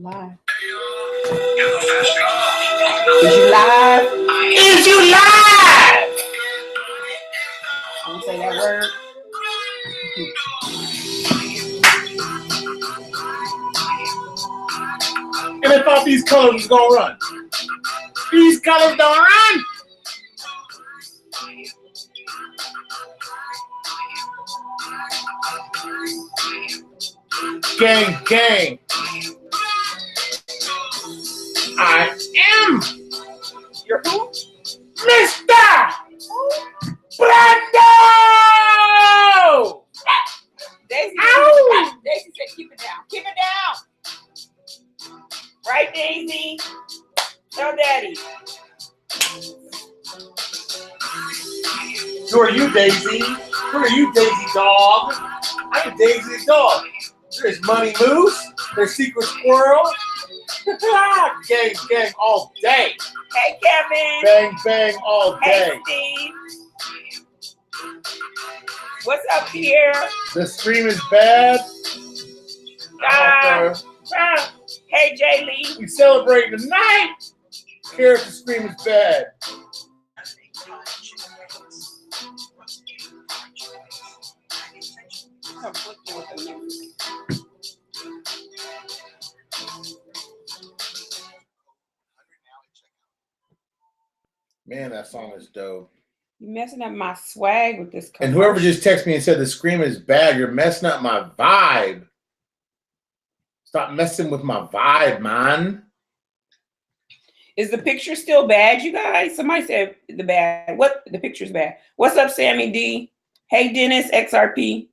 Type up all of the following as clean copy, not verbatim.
Live. Is you live? Is you live? Don't say that word. And I thought these colors was gonna run. These colors don't run. Gang, gang. I am You're who? Mr. Brando! Daisy, Ow! Daisy said keep it down. Keep it down. Right, Daisy? Tell Daddy. Who are you, Daisy? Who are you, Daisy dog? I'm Daisy dog. There's Money Moose. There's Secret Squirrel. Gang, gang all day. Hey, Kevin. Bang, bang all day. Hey, Steve. What's up here? The stream is bad. Hey, Jay Lee. We celebrate tonight. Character stream is bad. Man, that song is dope. You're messing up my swag with this. And whoever just texted me and said the scream is bad, you're messing up my vibe. Stop messing with my vibe, man. Is the picture still bad, you guys? Somebody said the picture's bad. What's up, Sammy D? Hey, Dennis, XRP.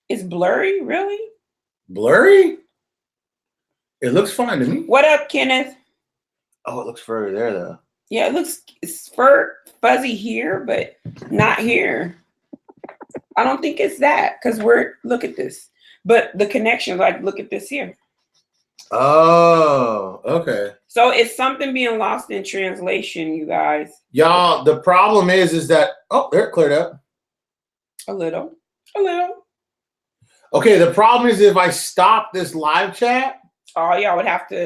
It's blurry, really? Blurry? It looks fine to me. What up, Kenneth? Oh, it looks further there, though. Yeah, it looks fuzzy here, but not here. I don't think it's that because look at this. But the connection, like, look at this here. Oh, okay. So it's something being lost in translation, you guys. Y'all, the problem is that, oh, there it cleared up. A little. Okay, the problem is if I stop this live chat. Oh,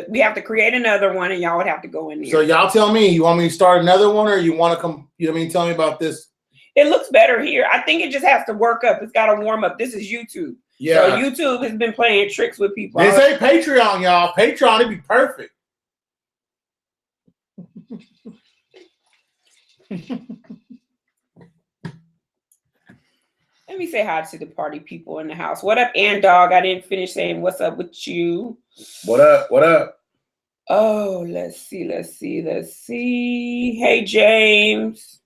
we have to create another one and y'all would have to go in there. So y'all tell me, you want me to start another one or you want to come, you know what I mean? Tell me about this. It looks better here. I think it just has to work up. It's got to warm up. This is YouTube. Yeah. So YouTube has been playing tricks with people. They say Patreon, y'all. Patreon, it'd be perfect. Let me say hi to the party people in the house. What up, and dog? I didn't finish saying what's up with you. What up? What up? Oh, let's see. Hey, James.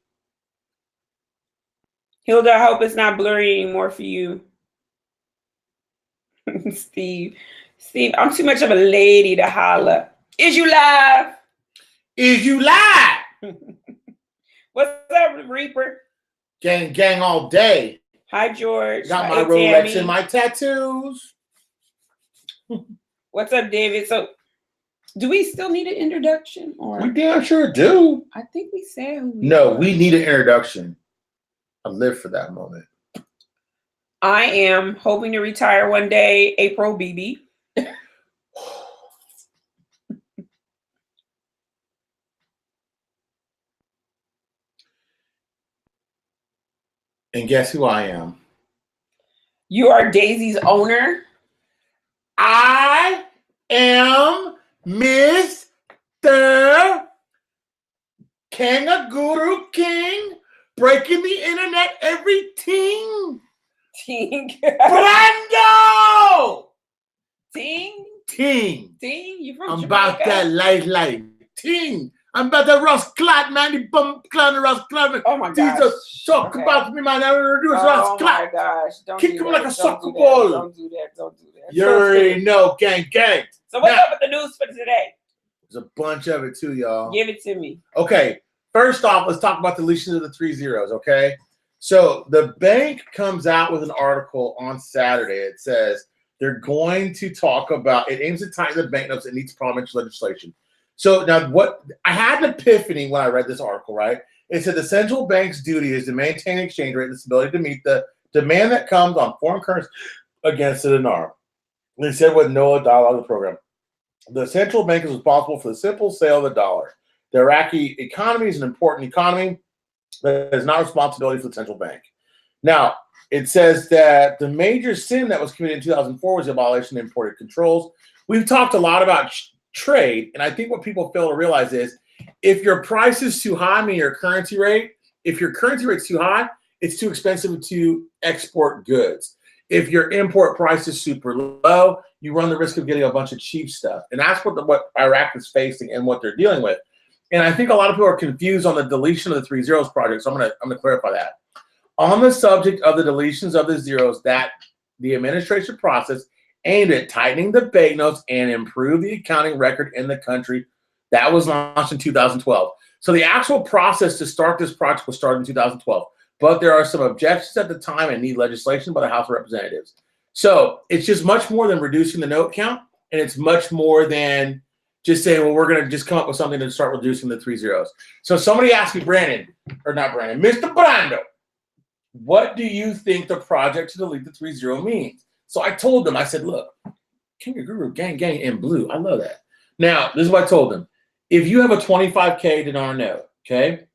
Hilda, I hope it's not blurry anymore for you. Steve, I'm too much of a lady to holler. Is you live? Is you live? What's up, Reaper? Gang, gang all day. Hi, George. Got my Hey, Rolex Tammy. and my tattoos. What's up, David? So, do we still need an introduction? Or We damn sure do. I think we said who we No, are. we need an introduction. I live for that moment. I am hoping to retire one day, April BB. And guess who I am? You are Daisy's owner. I am Mr. Kangaguru King, breaking the internet everything. Ting. Brando! Ting. Ting. Ting. You from I'm Jamaica? about that life. Ting. I'm about that Ross Clot, man. The bum clown, Ross Clot. Oh my gosh. Jesus, talk about me, man. I don't do Ross Oh Clot. my gosh. Don't Kick do him that. like a Don't soccer do that. ball. Don't do that. You already know, gang, gang. So what's Now, up with the news for today? there's a bunch of it too, y'all. Give it to me. Okay, first off, let's talk about the deletion of the 3 zeros, okay? So the bank comes out with an article on Saturday. It says they're going to talk about, it aims to tighten the banknotes and needs parliamentary legislation. So now I had an epiphany when I read this article, right? It said the central bank's duty is to maintain the exchange rate and its ability to meet the demand that comes on foreign currency against the dinar. They said with no dialogue of the program. The central bank is responsible for the simple sale of the dollar. The Iraqi economy is an important economy that is not responsibility for the central bank. Now, it says that the major sin that was committed in 2004 was the abolition of imported controls. We've talked a lot about trade, and I think what people fail to realize is if your price is too high, meaning your currency rate, if your currency rate's too high, it's too expensive to export goods. If your import price is super low, you run the risk of getting a bunch of cheap stuff. And that's what Iraq is facing and what they're dealing with. And I think a lot of people are confused on the deletion of the 3 zeros project. So I'm gonna clarify that. On the subject of the deletions of the zeros, that the administration process aimed at tightening the banknotes and improve the accounting record in the country, that was launched in 2012. So the actual process to start this project was started in 2012. But there are some objections at the time and need legislation by the House of Representatives. So it's just much more than reducing the note count, and it's much more than just saying, well, we're going to just come up with something to start reducing the 3 zeros. So somebody asked me, Mr. Brando, what do you think the project to delete the 3 zero means? So I told them, I said, look, Kangaguru, gang, in blue. I love that. Now, this is what I told them. If you have a 25K dinar note, okay,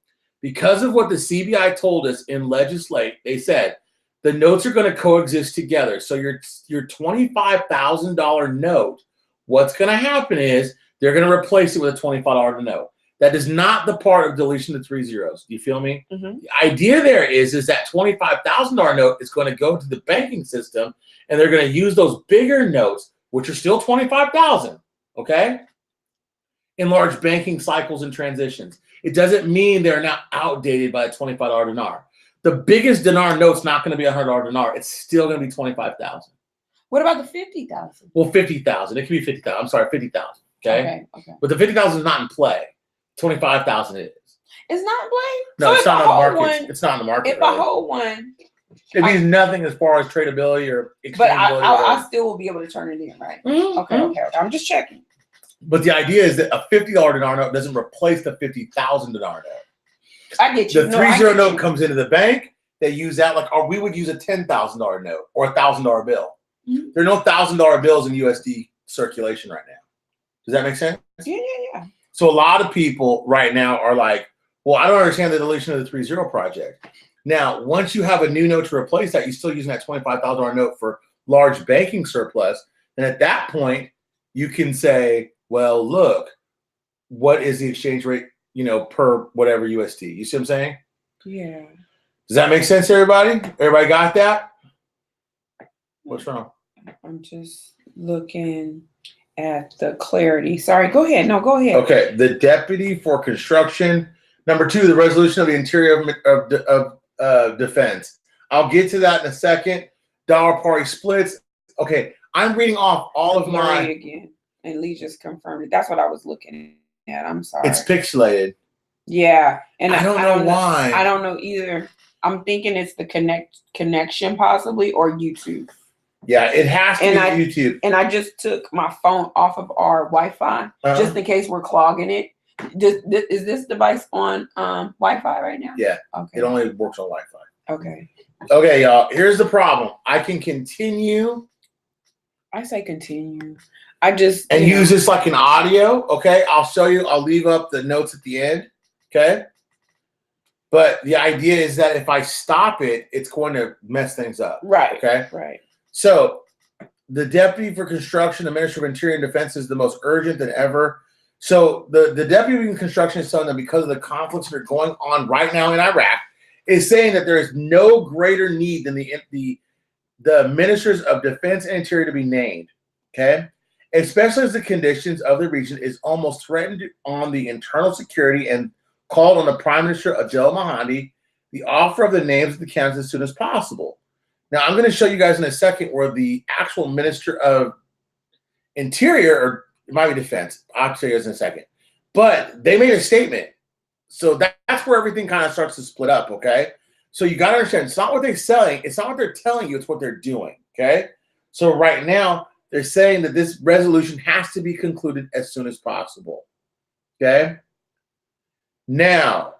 because of what the CBI told us in legislate, they said the notes are going to coexist together. So your $25,000 note, what's going to happen is they're going to replace it with a $25 note. That is not the part of deletion of 3 zeros. Do you feel me? Mm-hmm. The idea there is that $25,000 note is going to go to the banking system, and they're going to use those bigger notes, which are still $25,000, okay, in large banking cycles and transitions. It doesn't mean they're now outdated by a $25 dinar. The biggest dinar note's not going to be a $100 dinar. It's still going to be $25,000. What about the 50,000? Well, 50,000. It could be 50,000. I'm sorry, 50,000. Okay. But the 50,000 is not in play. 25,000 is. It's not in play. No, so it's not on the market. It's not in the market. If I hold one, it means nothing as far as tradability or exchangeability. But I still will be able to turn it in, right? Mm-hmm. Okay. I'm just checking. But the idea is that a $50 dinar note doesn't replace the $50,000 dinar note. I get you. The 3 zero note comes into the bank. They use that or we would use a $10,000 note or a $1,000 bill. Mm-hmm. There are no $1,000 bills in USD circulation right now. Does that make sense? Yeah. So a lot of people right now are like, well, I don't understand the deletion of the 3 zero project. Now, once you have a new note to replace that, you're still using that $25,000 note for large banking surplus. And at that point, you can say, well, look, what is the exchange rate, per whatever USD? You see what I'm saying? Yeah. Does that make sense, everybody? Everybody got that? What's wrong? I'm just looking at the clarity. Sorry, go ahead. No, go ahead. Okay. The Deputy for Construction. Number 2, the resolution of the Interior of Defense. I'll get to that in a second. Dollar party splits. Okay. I'm reading off all of my... again. And Lee just confirmed it. That's what I was looking at. I'm sorry. It's pixelated. Yeah. And I don't know why. I don't know either. I'm thinking it's the connection possibly or YouTube. Yeah, it has to be YouTube. And I just took my phone off of our Wi-Fi just in case we're clogging it. Is this device on Wi-Fi right now? Yeah. Okay. It only works on Wi-Fi. Okay. Okay, y'all. Here's the problem. I can continue. I say continue. I just use this like an audio. Okay, I'll show you. I'll leave up the notes at the end. Okay. But the idea is that if I stop it, it's going to mess things up. Right. Okay. Right. So the Deputy for Construction, the Minister of Interior and Defense, is the most urgent than ever. So the Deputy for Construction is telling them because of the conflicts that are going on right now in Iraq, is saying that there is no greater need than the Ministers of Defense and Interior to be named. Okay. Especially as the conditions of the region is almost threatened on the internal security and called on the Prime Minister Adel Mahdi the offer of the names of the candidates as soon as possible. Now, I'm going to show you guys in a second where the actual Minister of Interior, or it might be Defense, I'll show you guys in a second, but they made a statement. So that's where everything kind of starts to split up, okay? So you got to understand, it's not what they're selling, it's not what they're telling you, it's what they're doing, okay? So right now, they're saying that this resolution has to be concluded as soon as possible. Okay? Now,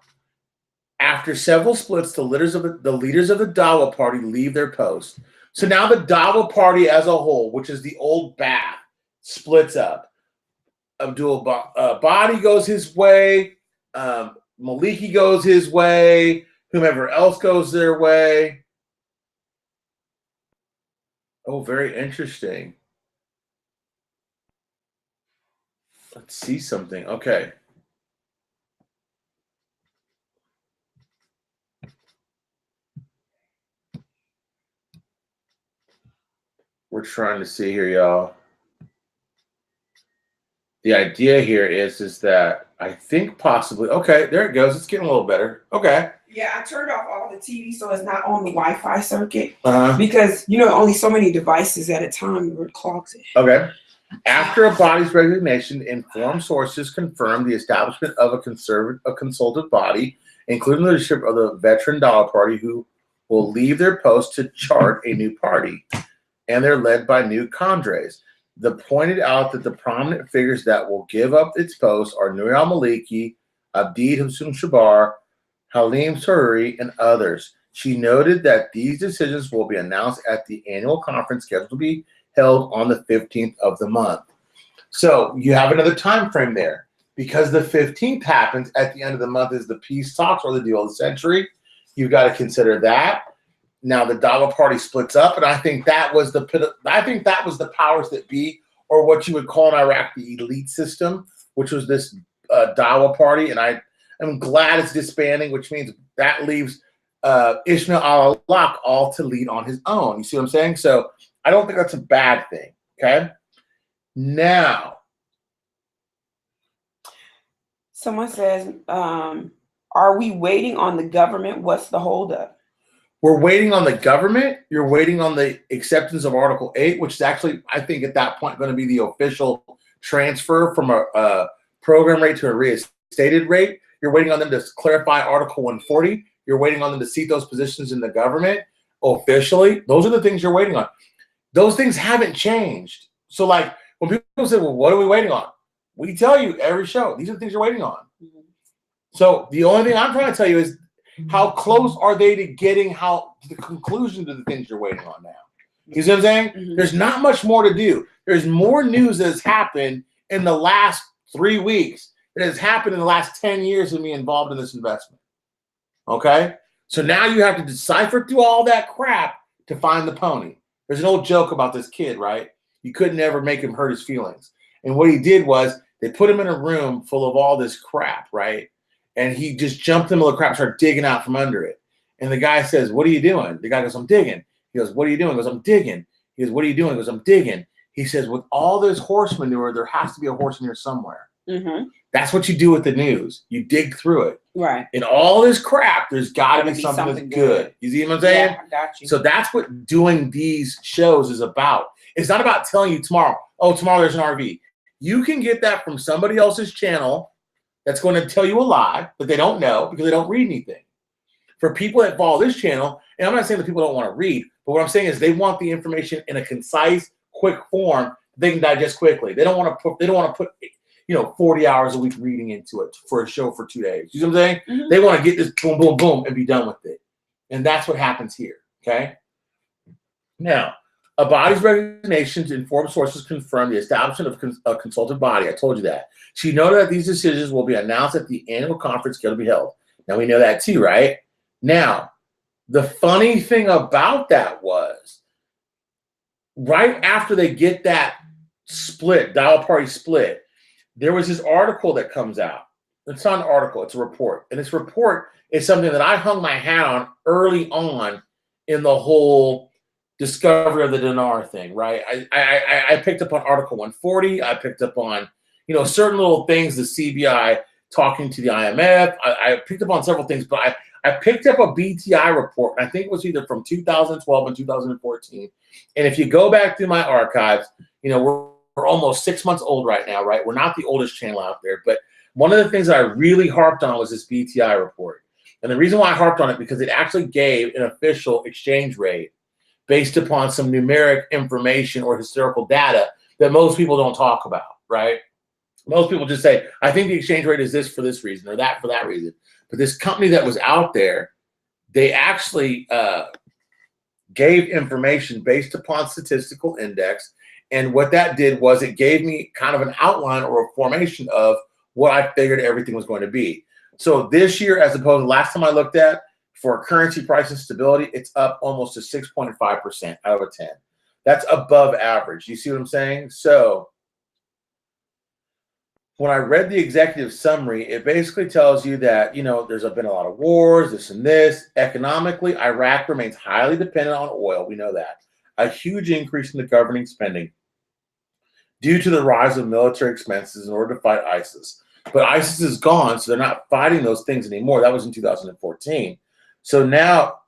after several splits, the leaders of the Dawa party leave their posts. So now the Dawa party as a whole, which is the old Ba'ath, splits up. Body goes his way. Maliki goes his way. Whomever else goes their way. Oh, very interesting. Let's see something. Okay. We're trying to see here, y'all. The idea here is that I think possibly, okay, there it goes. It's getting a little better. Okay. Yeah, I turned off all the TV so it's not on the Wi-Fi circuit Uh-huh. because, only so many devices at a time would clog it. Okay. After a body's resignation, informed sources confirmed the establishment of a consultative body, including the leadership of the veteran Dollar Party, who will leave their post to chart a new party, and they're led by new cadres. They pointed out that the prominent figures that will give up its post are Nouri al-Maliki, Abdi Hussein Shabar, Halim Saruri, and others. She noted that these decisions will be announced at the annual conference scheduled to be held on the 15th of the month. So you have another time frame there. Because the 15th happens at the end of the month is the peace talks or the deal of the century. You've got to consider that. Now the Dawa party splits up, and I think that was the powers that be, or what you would call in Iraq the elite system, which was this Dawa party. And I'm glad it's disbanding, which means that leaves Ismail al-Haq all to lead on his own. You see what I'm saying? So I don't think that's a bad thing. Okay. Now, someone says, "Are we waiting on the government? What's the holdup?" We're waiting on the government. You're waiting on the acceptance of Article 8, which is actually, I think, at that point going to be the official transfer from a program rate to a reinstated rate. You're waiting on them to clarify Article 140. You're waiting on them to seat those positions in the government officially. Those are the things you're waiting on. Those things haven't changed. So, like, when people say, well, what are we waiting on? We tell you every show, these are the things you're waiting on. Mm-hmm. So the only thing I'm trying to tell you is, how close are they to getting to the conclusion to the things you're waiting on now? You see what I'm saying? Mm-hmm. There's not much more to do. There's more news that has happened in the last 3 weeks that has happened in the last 10 years of me involved in this investment. Okay? So now you have to decipher through all that crap to find the pony. There's an old joke about this kid, right? You could never make him hurt his feelings. And what he did was they put him in a room full of all this crap, right? And he just jumped in the crap and started digging out from under it. And the guy says, "What are you doing?" The guy goes, "I'm digging." He goes, "What are you doing?" He goes, "I'm digging." He goes, "What are you doing?" He goes, "I'm digging." He says, "With all this horse manure, there has to be a horse in here somewhere." Mm-hmm. That's what you do with the news. You dig through it. Right. In all this crap, there's got to be something that's good. You see what I'm saying? Yeah, I got you. So that's what doing these shows is about. It's not about telling you tomorrow, oh, tomorrow there's an RV. You can get that from somebody else's channel that's going to tell you a lie that they don't know because they don't read anything. For people that follow this channel, and I'm not saying that people don't want to read, but what I'm saying is they want the information in a concise, quick form that they can digest quickly. They don't want to put 40 hours a week reading into it for a show for 2 days. You know what I'm saying? Mm-hmm. They want to get this boom, boom, boom and be done with it. And that's what happens here. Okay. Now, a body's resignations, informed sources confirm the establishment of a consultative body. I told you that. She noted that these decisions will be announced at the annual conference scheduled to be held. Now, we know that too, right? Now, the funny thing about that was, right after they get that split, Dial Party split, there was this article that comes out. It's not an article, it's a report. And this report is something that I hung my hat on early on in the whole discovery of the dinar thing, right? I picked up on Article 140. I picked up on, certain little things, the CBI talking to the IMF. I picked up on several things, but I picked up a BTI report. I think it was either from 2012 and 2014. And if you go back through my archives, we're almost 6 months old right now, right? We're not the oldest channel out there, but one of the things that I really harped on was this BTI report. And the reason why I harped on it, because it actually gave an official exchange rate based upon some numeric information or historical data that most people don't talk about, right? Most people just say, I think the exchange rate is this for this reason or that for that reason. But this company that was out there, they actually gave information based upon statistical index, And what that did was it gave me kind of an outline or a formation of what I figured everything was going to be. So this year, as opposed to last time I looked at, for currency price and stability, it's up almost to 6.5% out of a 10. That's above average. You see what I'm saying? So when I read the executive summary, it basically tells you that, there's been a lot of wars, this and this. Economically, Iraq remains highly dependent on oil. We know that. A huge increase in the governing spending due to the rise of military expenses in order to fight ISIS. But ISIS is gone, so they're not fighting those things anymore. That was in 2014. So now,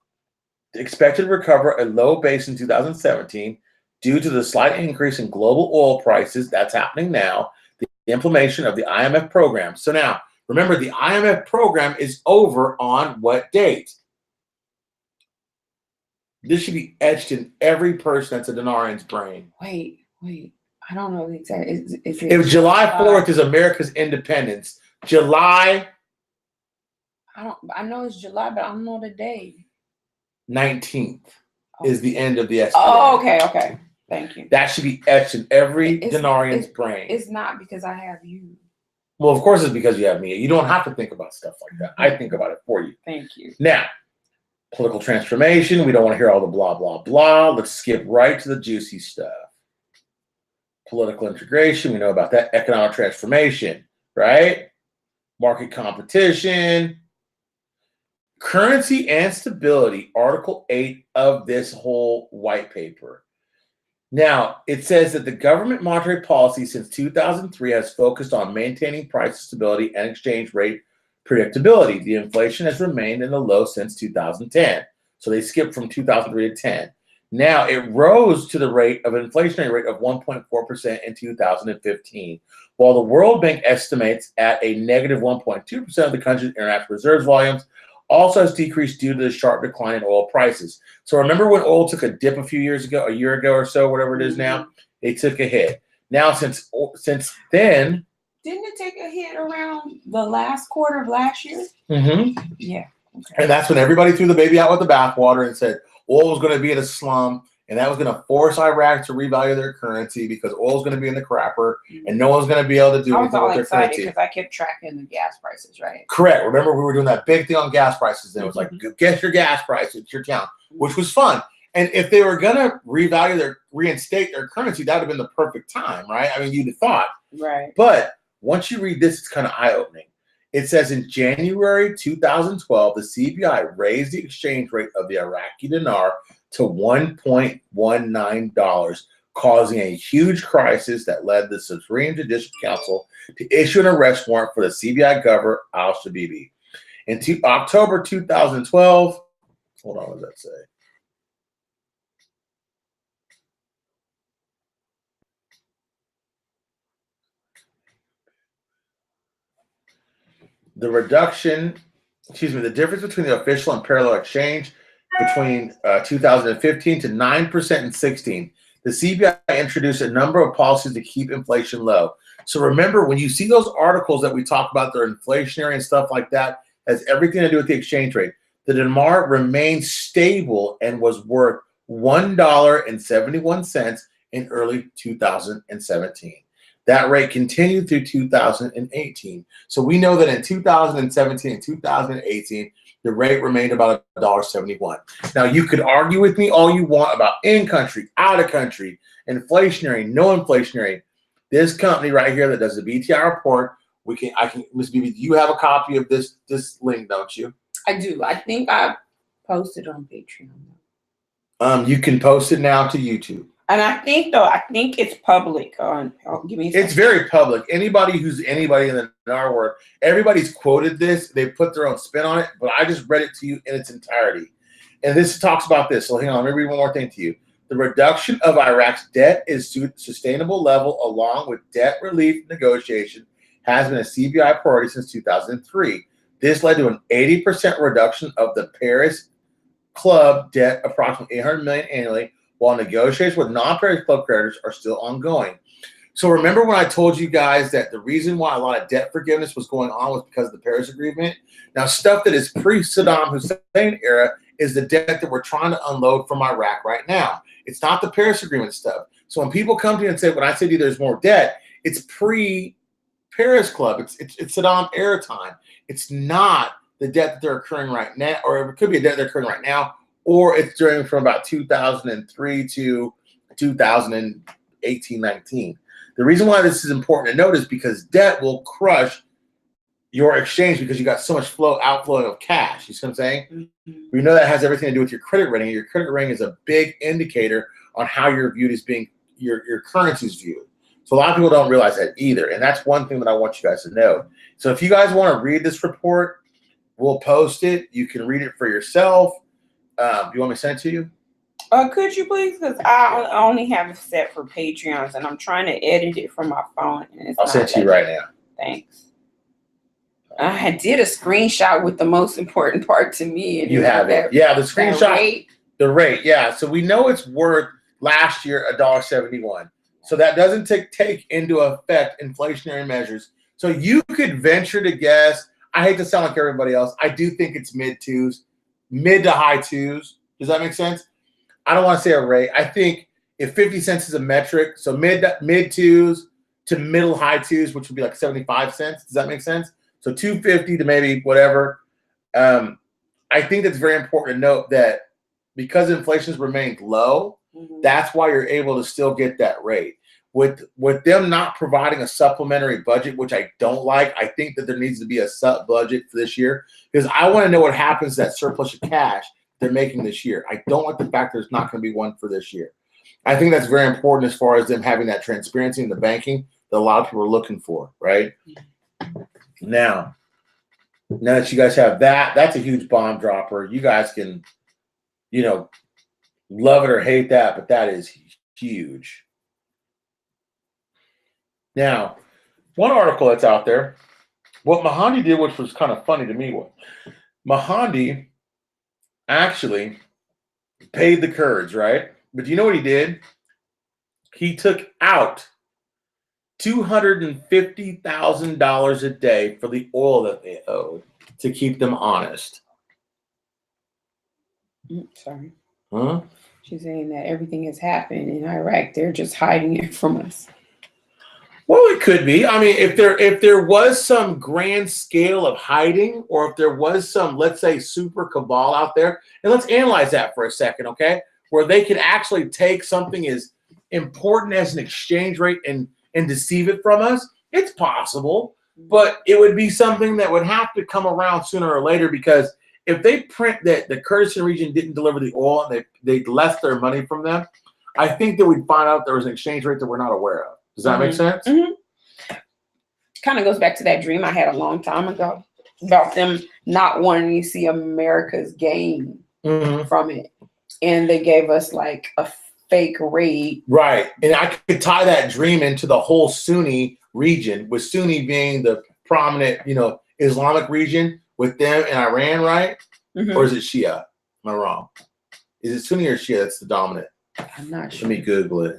expected to recover a low base in 2017 due to the slight increase in global oil prices. That's happening now. The implementation of the IMF program. So now, remember, the IMF program is over on what date? This should be etched in every person that's a Dinarian's brain. Wait. I don't know the exact. If July 4th is America's independence, July. I know it's July, but I don't know the day. 19th is the end of the SPA. Oh, okay. Thank you. That should be etched in every Dinarian's brain. It's not because I have you. Well, of course it's because you have me. You don't have to think about stuff like that. I think about it for you. Thank you. Now, political transformation. We don't want to hear all the blah, blah, blah. Let's skip right to the juicy stuff. Political integration. We know about that. Economic transformation, right? Market competition. Currency and stability, Article 8 of this whole white paper. Now, it says that the government monetary policy since 2003 has focused on maintaining price stability and exchange rate predictability. The inflation has remained in the low since 2010. So they skipped from 2003 to 10. Now, it rose to the inflationary rate of 1.4% in 2015, while the World Bank estimates at a negative 1.2% of the country's international reserves volumes. Also has decreased due to the sharp decline in oil prices. So remember when oil took a dip a year ago or so, whatever it is now, they took a hit. Now, since then. Didn't it take a hit around the last quarter of last year? Mm-hmm. Yeah. Okay. And that's when everybody threw the baby out with the bathwater and said oil was going to be at a slum, and that was going to force Iraq to revalue their currency because oil was going to be in the crapper, and no one's going to be able to do anything with their currency. Because I kept tracking the gas prices, right? Correct. Remember, we were doing that big thing on gas prices. Then it was like, guess your gas price. It's your town, which was fun. And if they were going to reinstate their currency, that would have been the perfect time, right? I mean, you'd have thought. Right. But once you read this, it's kind of eye-opening. It says in January 2012, the CBI raised the exchange rate of the Iraqi dinar to $1.19, causing a huge crisis that led the Supreme Judicial Council to issue an arrest warrant for the CBI governor, al-Shabibi. In October 2012, hold on, what does that say? The difference between the official and parallel exchange between 2015 to 9% in 16. The CBI introduced a number of policies to keep inflation low. So remember, when you see those articles that we talk about, they're inflationary and stuff like that, has everything to do with the exchange rate. The dinar remained stable and was worth $1.71 in early 2017. That rate continued through 2018. So we know that in 2017 and 2018, the rate remained about $1.71. Now, you could argue with me all you want about in-country, out-of-country, inflationary, no inflationary. This company right here that does the BTI report, Ms. Bibi, do you have a copy of this link, don't you? I do. I think I posted on Patreon. You can post it now to YouTube. And I think it's public. Give me a second. It's very public. Anybody who's anybody in our world, everybody's quoted this. They put their own spin on it, but I just read it to you in its entirety. And this talks about this. So hang on, let me read one more thing to you. The reduction of Iraq's debt is to a sustainable level along with debt relief negotiation has been a CBI priority since 2003. This led to an 80% reduction of the Paris Klub debt, approximately $800 million annually, while negotiations with non-Paris Club creditors are still ongoing. So remember when I told you guys that the reason why a lot of debt forgiveness was going on was because of the Paris Agreement? Now, stuff that is pre-Saddam Hussein era is the debt that we're trying to unload from Iraq right now. It's not the Paris Agreement stuff. So when people come to you and say, when I say to you there's more debt, it's pre-Paris Club. It's Saddam era time. It's not the debt that they're occurring right now, or it could be a debt they're occurring right now, or it's during from about 2003 to 2018, 19. The reason why this is important to note is because debt will crush your exchange because you got so much outflowing of cash. You see what I'm saying? Mm-hmm. We know that has everything to do with your credit rating. Your credit rating is a big indicator on how you're viewed as being your currency is viewed. So a lot of people don't realize that either. And that's one thing that I want you guys to know. So if you guys want to read this report, we'll post it. You can read it for yourself. Do you want me to send it to you? Could you please? Because I only have it set for Patreons, and I'm trying to edit it from my phone. And I'll send it to you right now. Thanks. I did a screenshot with the most important part to me. And you have it. Yeah, the screenshot. Rate. The rate. Yeah. So we know it's worth last year $1.71. So that doesn't take into effect inflationary measures. So you could venture to guess. I hate to sound like everybody else. I do think it's mid to high twos. Does that make sense? I don't want to say a rate. I think if 50 cents is a metric, so mid twos to middle high twos, which would be like 75 cents. Does that make sense? So 250 to maybe whatever. I think it's very important to note that because inflation's remained low, that's why you're able to still get that rate. With them not providing a supplementary budget, which I don't like, I think that there needs to be a sub budget for this year because I want to know what happens to that surplus of cash they're making this year. I don't like the fact there's not going to be one for this year. I think that's very important as far as them having that transparency in the banking that a lot of people are looking for, right? Now that you guys have that, that's a huge bomb dropper. You guys can, love it or hate that, but that is huge. Now, one article that's out there, what Mahandi did, which was kind of funny to me, was Mahandi actually paid the Kurds, right? But do you know what he did? He took out $250,000 a day for the oil that they owed to keep them honest. Sorry. Huh? She's saying that everything has happened in Iraq. They're just hiding it from us. Well, it could be. I mean, if there was some grand scale of hiding, or if there was some, let's say, super cabal out there, and let's analyze that for a second, okay? Where they could actually take something as important as an exchange rate and deceive it from us, it's possible. But it would be something that would have to come around sooner or later, because if they print that the Kurdistan region didn't deliver the oil and they left their money from them, I think that we'd find out there was an exchange rate that we're not aware of. Does that make sense? Mm-hmm. Kind of goes back to that dream I had a long time ago about them not wanting to see America's gain from it. And they gave us like a fake rate. Right. And I could tie that dream into the whole Sunni region, with Sunni being the prominent, Islamic region with them and Iran, right? Or is it Shia? Am I wrong? Is it Sunni or Shia that's the dominant? I'm not sure. Let me Google it.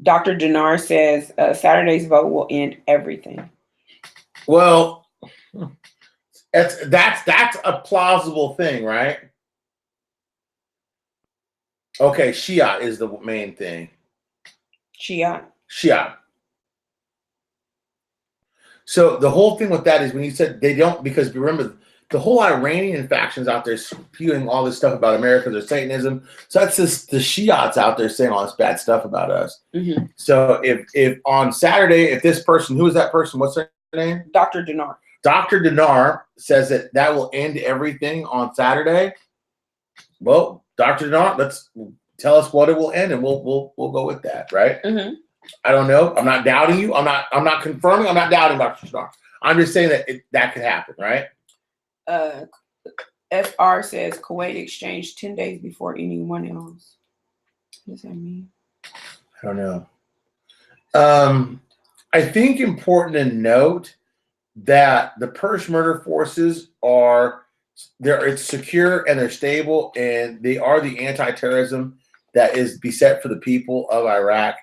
Dr. Dinar says Saturday's vote will end everything. Well, that's a plausible thing, right? Okay, Shia is the main thing. Shia. So the whole thing with that is when you said they don't, because remember, the whole Iranian factions out there spewing all this stuff about America, their Satanism. So that's just the Shiites out there saying all this bad stuff about us. So if on Saturday, if this person, who is that person? What's their name? Dr. Dinar. Dr. Dinar says that will end everything on Saturday. Well, Dr. Dinar, let's tell us what it will end, and we'll go with that, right? I don't know. I'm not doubting you. I'm not confirming. I'm not doubting Dr. Dinar. I'm just saying that could happen, right? FR says Kuwait exchanged 10 days before anyone else. What does that mean? I don't know. I think important to note that the Peshmerga forces it's secure and they're stable, and they are the anti-terrorism that is beset for the people of Iraq.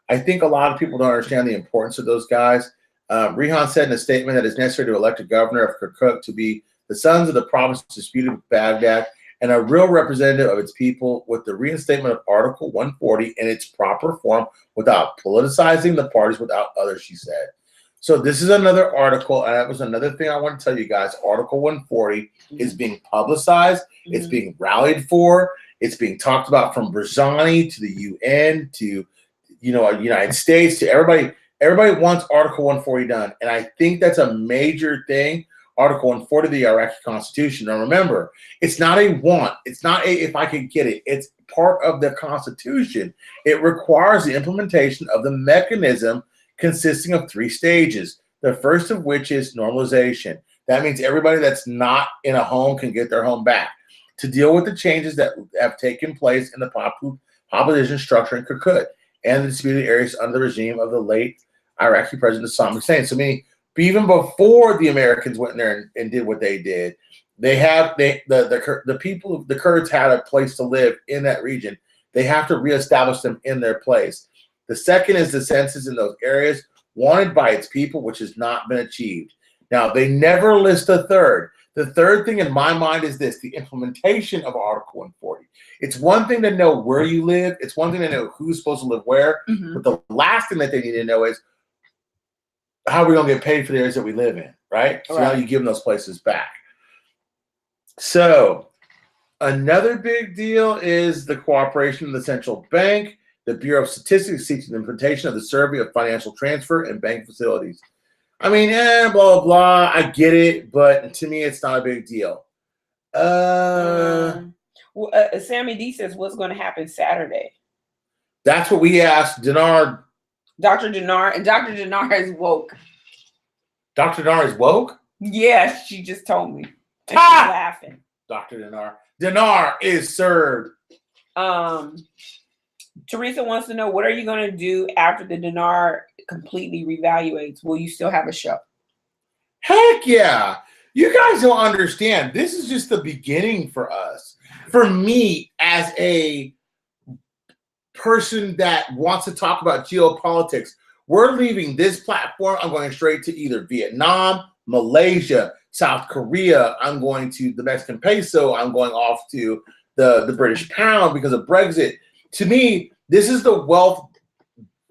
I think a lot of people don't understand the importance of those guys. Rehan said in a statement that it's necessary to elect a governor of Kirkuk to be the sons of the province disputed with Baghdad and a real representative of its people with the reinstatement of Article 140 in its proper form without politicizing the parties without others, she said. So this is another article, and that was another thing I want to tell you guys. Article 140 is being publicized. It's being rallied for. It's being talked about from Barzani to the UN to, United States to everybody. Everybody wants Article 140 done, and I think that's a major thing. Article 140 of the Iraqi Constitution. Now remember, it's not a want. It's not a if I could get it. It's part of the Constitution. It requires the implementation of the mechanism consisting of 3 stages, the first of which is normalization. That means everybody that's not in a home can get their home back to deal with the changes that have taken place in the population structure in Kirkuk and the disputed areas under the regime of the late Iraqi President Saddam Hussein. So, even before the Americans went in there and did what they did, the people, the Kurds had a place to live in that region. They have to reestablish them in their place. The second is the census in those areas wanted by its people, which has not been achieved. Now, they never list a third. The third thing in my mind is this, the implementation of Article 140. It's one thing to know where you live. It's one thing to know who's supposed to live where. But the last thing that they need to know is how are we going to get paid for the areas that we live in, right? So now you give them those places back. So another big deal is the cooperation of the central bank. The Bureau of Statistics seeks the implementation of the survey of financial transfer and bank facilities. Blah, blah, blah. I get it, but to me, it's not a big deal. Sammy D says, what's going to happen Saturday? That's what we asked Dinar. Dr. Dinar, and Dr. Dinar is woke. Dr. Dinar is woke? Yeah, she just told me. And she's laughing. Dr. Dinar. Dinar is served. Teresa wants to know, what are you going to do after the dinar completely revaluates? Will you still have a show? Heck yeah. You guys don't understand. This is just the beginning for us. For me, as a person that wants to talk about geopolitics, we're leaving this platform. I'm going straight to either Vietnam, Malaysia, South Korea. I'm going to the Mexican peso. I'm going off to the British pound because of Brexit. To me, this is the wealth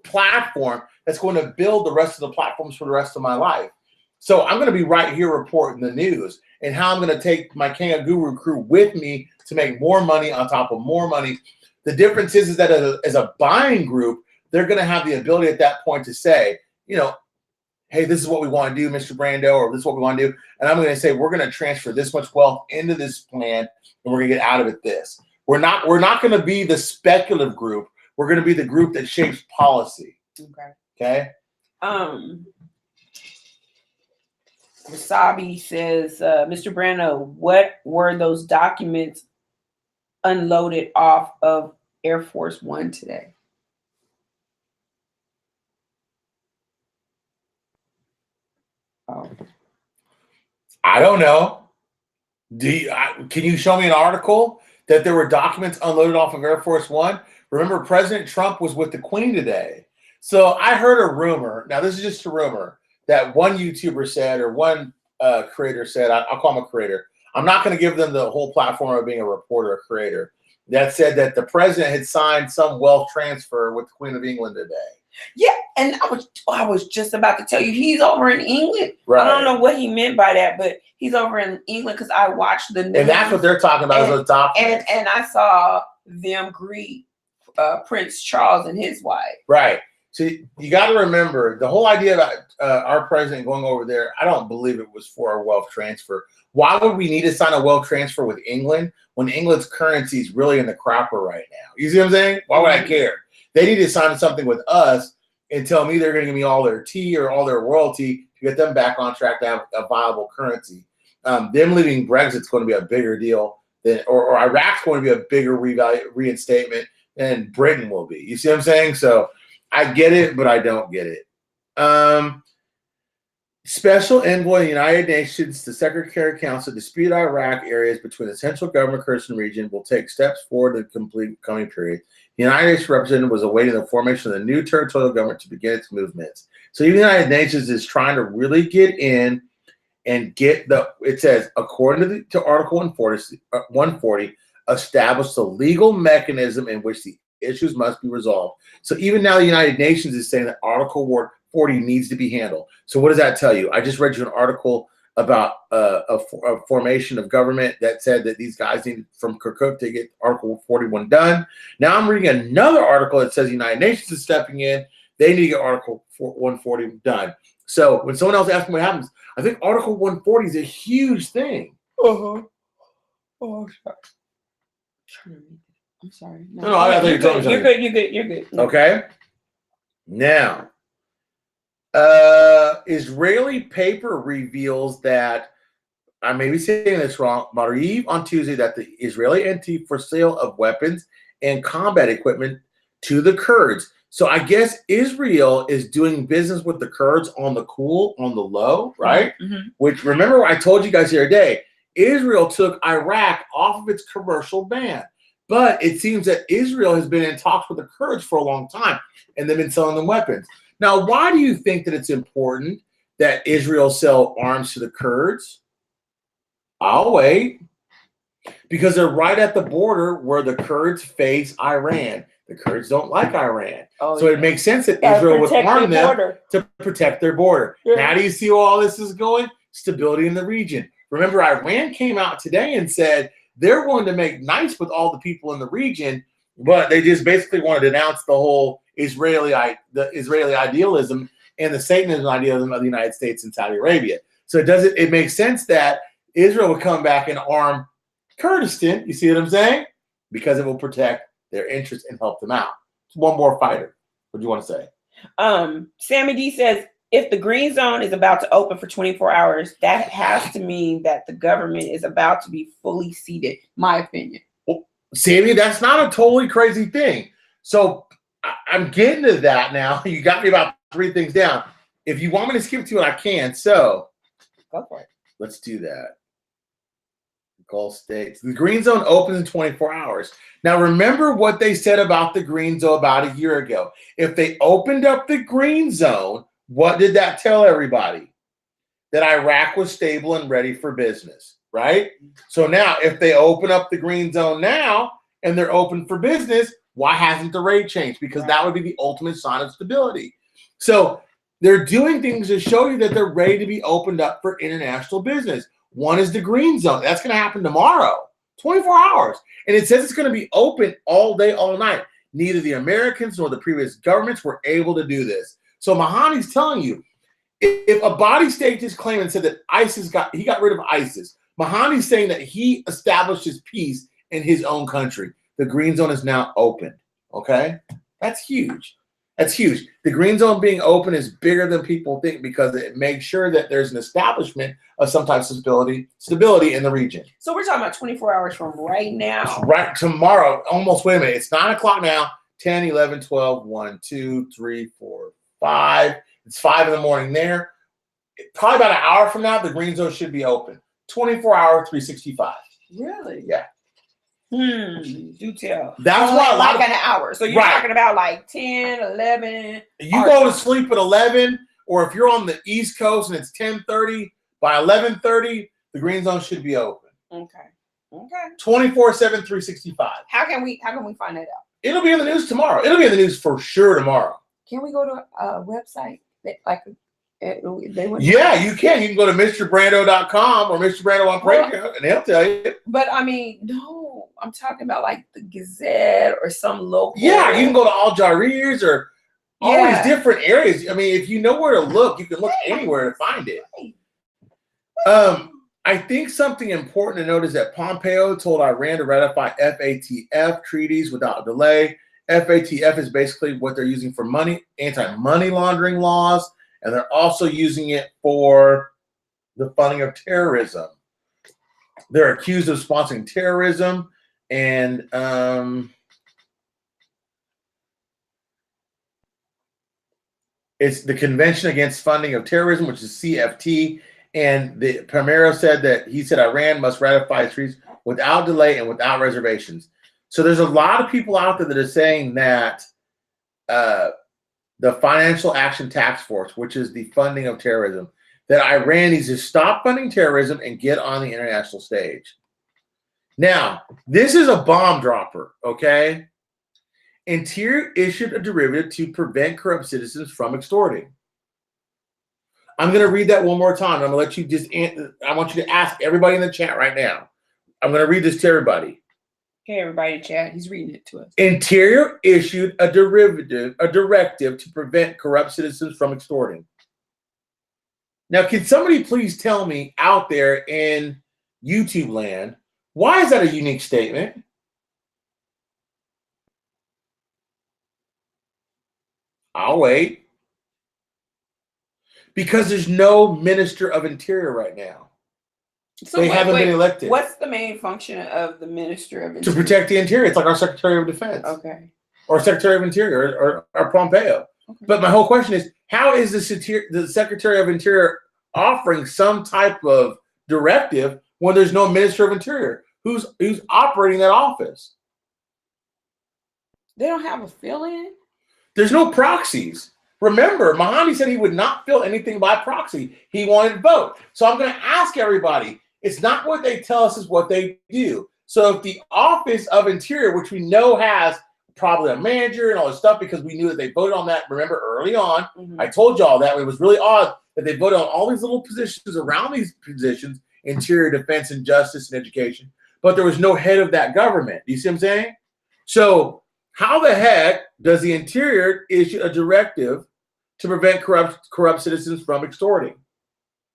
platform that's going to build the rest of the platforms for the rest of my life. So I'm going to be right here reporting the news and how I'm going to take my Kangaguru crew with me to make more money on top of more money. The difference is that as a buying group, they're going to have the ability at that point to say, hey, this is what we want to do, Mr. Brando, or this is what we want to do. And I'm going to say, we're going to transfer this much wealth into this plan, and we're going to get out of it this. We're not going to be the speculative group. We're going to be the group that shapes policy. Okay. Wasabi says, Mr. Brando, what were those documents unloaded off of Air Force One today? I don't know. Can you show me an article that there were documents unloaded off of Air Force One? Remember, President Trump was with the Queen today. So I heard a rumor. Now, this is just a rumor that one YouTuber said, or one creator said, I'll call him a creator. I'm not going to give them the whole platform of being a reporter or creator. That said that the president had signed some wealth transfer with the Queen of England today. Yeah, and I was just about to tell you, he's over in England. Right. I don't know what he meant by that, but he's over in England because I watched the news. And that's what they're talking about, is those documents. And I saw them greet Prince Charles and his wife. Right. So you got to remember, the whole idea about our president going over there, I don't believe it was for a wealth transfer. Why would we need to sign a wealth transfer with England when England's currency is really in the crapper right now? You see what I'm saying? Why would I care? They need to sign something with us and tell me they're going to give me all their tea or all their royalty to get them back on track to have a viable currency. Them leaving Brexit's going to be a bigger deal than, or Iraq's going to be a bigger reinstatement than Britain will be. You see what I'm saying? So I get it, but I don't get it. Special Envoy of the United Nations, the Secretary Council, dispute Iraq areas between the central government Kurdistan region will take steps forward in the complete coming period. The United Nations representative was awaiting the formation of the new territorial government to begin its movements. So even the United Nations is trying to really get in and get it says, according to Article 140, establish the legal mechanism in which the issues must be resolved. So even now the United Nations is saying that Article 40 needs to be handled. So what does that tell you? I just read you an article about a formation of government that said that these guys need from Kirkuk to get Article 41 done. Now I'm reading another article that says the United Nations is stepping in. They need to get Article 140 done. So when someone else asks me what happens, I think Article 140 is a huge thing. Oh, sorry. I'm sorry. No, I think you're good. You're good. No. Okay. Now, Israeli paper reveals that, I may be saying this wrong, Mariv on Tuesday, that the Israeli entity for sale of weapons and combat equipment to the Kurds. So I guess Israel is doing business with the Kurds on the cool, on the low, right? Mm-hmm. Which, remember, I told you guys the other day, Israel took Iraq off of its commercial ban. But it seems that Israel has been in talks with the Kurds for a long time, and they've been selling them weapons. Now, why do you think that it's important that Israel sell arms to the Kurds? I'll wait. Because they're right at the border where the Kurds face Iran. The Kurds don't like Iran. So it makes sense that Israel would arm them to protect their border. Yeah. Now do you see where all this is going? Stability in the region. Remember, Iran came out today and said they're going to make nice with all the people in the region, but they just basically want to denounce the whole Israeli idealism and the Satanism idealism of the United States and Saudi Arabia. So it makes sense that Israel would come back and arm Kurdistan. You see what I'm saying? Because it will protect their interests and help them out. It's one more fighter. What do you want to say? Sammy D says, if the green zone is about to open for 24 hours, that has to mean that the government is about to be fully seated, my opinion. Well, Sammy, that's not a totally crazy thing. So I'm getting to that now. You got me about 3 things down. If you want me to skip to it, I can. So go for it. Let's do that. Gulf states. The green zone opens in 24 hours. Now, remember what they said about the green zone about a year ago. If they opened up the green zone, what did that tell everybody? That Iraq was stable and ready for business, right? So now, if they open up the green zone now and they're open for business, why hasn't the rate changed? Because that would be the ultimate sign of stability. So they're doing things to show you that they're ready to be opened up for international business. One is the green zone. That's going to happen tomorrow, 24 hours. And it says it's going to be open all day, all night. Neither the Americans nor the previous governments were able to do this. So Mahani's telling you, if a body staked his claim and said that he got rid of ISIS, Mahani's saying that he established his peace in his own country. The green zone is now open. Okay? That's huge. That's huge. The green zone being open is bigger than people think because it makes sure that there's an establishment of some type of stability in the region. So we're talking about 24 hours from right now. Right tomorrow. Almost, wait a minute. It's 9 o'clock now. 10, 11, 12, 1, 2, 3, 4, 5. It's 5 in the morning there. Probably about an hour from now, the green zone should be open. 24 hours, 365. Really? Yeah. Do tell. That's why like an hour. So you're talking about like 10, 11. You go to sleep at 11, or if you're on the East Coast and it's 10:30, by 11:30, the green zone should be open. Okay. 24/7, 365. How can we find that out? It'll be in the news tomorrow. It'll be in the news for sure tomorrow. Can we go to a website yeah, you can. You can go to MrBrando.com or Mr. Brando on Breakout, and they'll tell you. But I mean, no, I'm talking about like the Gazette or some local. Yeah, you can go to Al Jazeera's or all these different areas. I mean, if you know where to look, you can look anywhere to find it. I think something important to note is that Pompeo told Iran to ratify FATF treaties without delay. FATF is basically what they're using for anti-money laundering laws. And they're also using it for the funding of terrorism. They're accused of sponsoring terrorism, and it's the Convention Against Funding of Terrorism, which is CFT. And the Pompeo said Iran must ratify treaties without delay and without reservations. So there's a lot of people out there that are saying that the Financial Action Task Force, which is the funding of terrorism, that Iran needs to stop funding terrorism and get on the international stage. Now, this is a bomb dropper, okay? Interior issued a derivative to prevent corrupt citizens from extorting. I'm going to read that one more time. I'm going to let you just answer. I want you to ask everybody in the chat right now. I'm going to read this to everybody. Okay, everybody in chat, he's reading it to us. Interior issued a directive to prevent corrupt citizens from extorting. Now, can somebody please tell me out there in YouTube land, why is that a unique statement? I'll wait. Because there's no Minister of Interior right now. So they haven't been elected. What's the main function of the Minister of Interior? To protect the Interior. It's like our Secretary of Defense. Okay. Or Secretary of Interior or Pompeo. Okay. But my whole question is, how is the Secretary of Interior offering some type of directive when there's no Minister of Interior? Who's operating that office? They don't have a fill-in? There's no proxies. Remember, Mahdi said he would not fill anything by proxy. He wanted to vote. So I'm going to ask everybody, it's not what they tell us, is what they do. So if the Office of Interior, which we know has probably a manager and all this stuff, because we knew that they voted on that, remember, early on, I told you all that. It was really odd that they voted on all these little positions around these positions, Interior, Defense, and Justice, and Education, but there was no head of that government. You see what I'm saying? So how the heck does the Interior issue a directive to prevent corrupt citizens from extorting?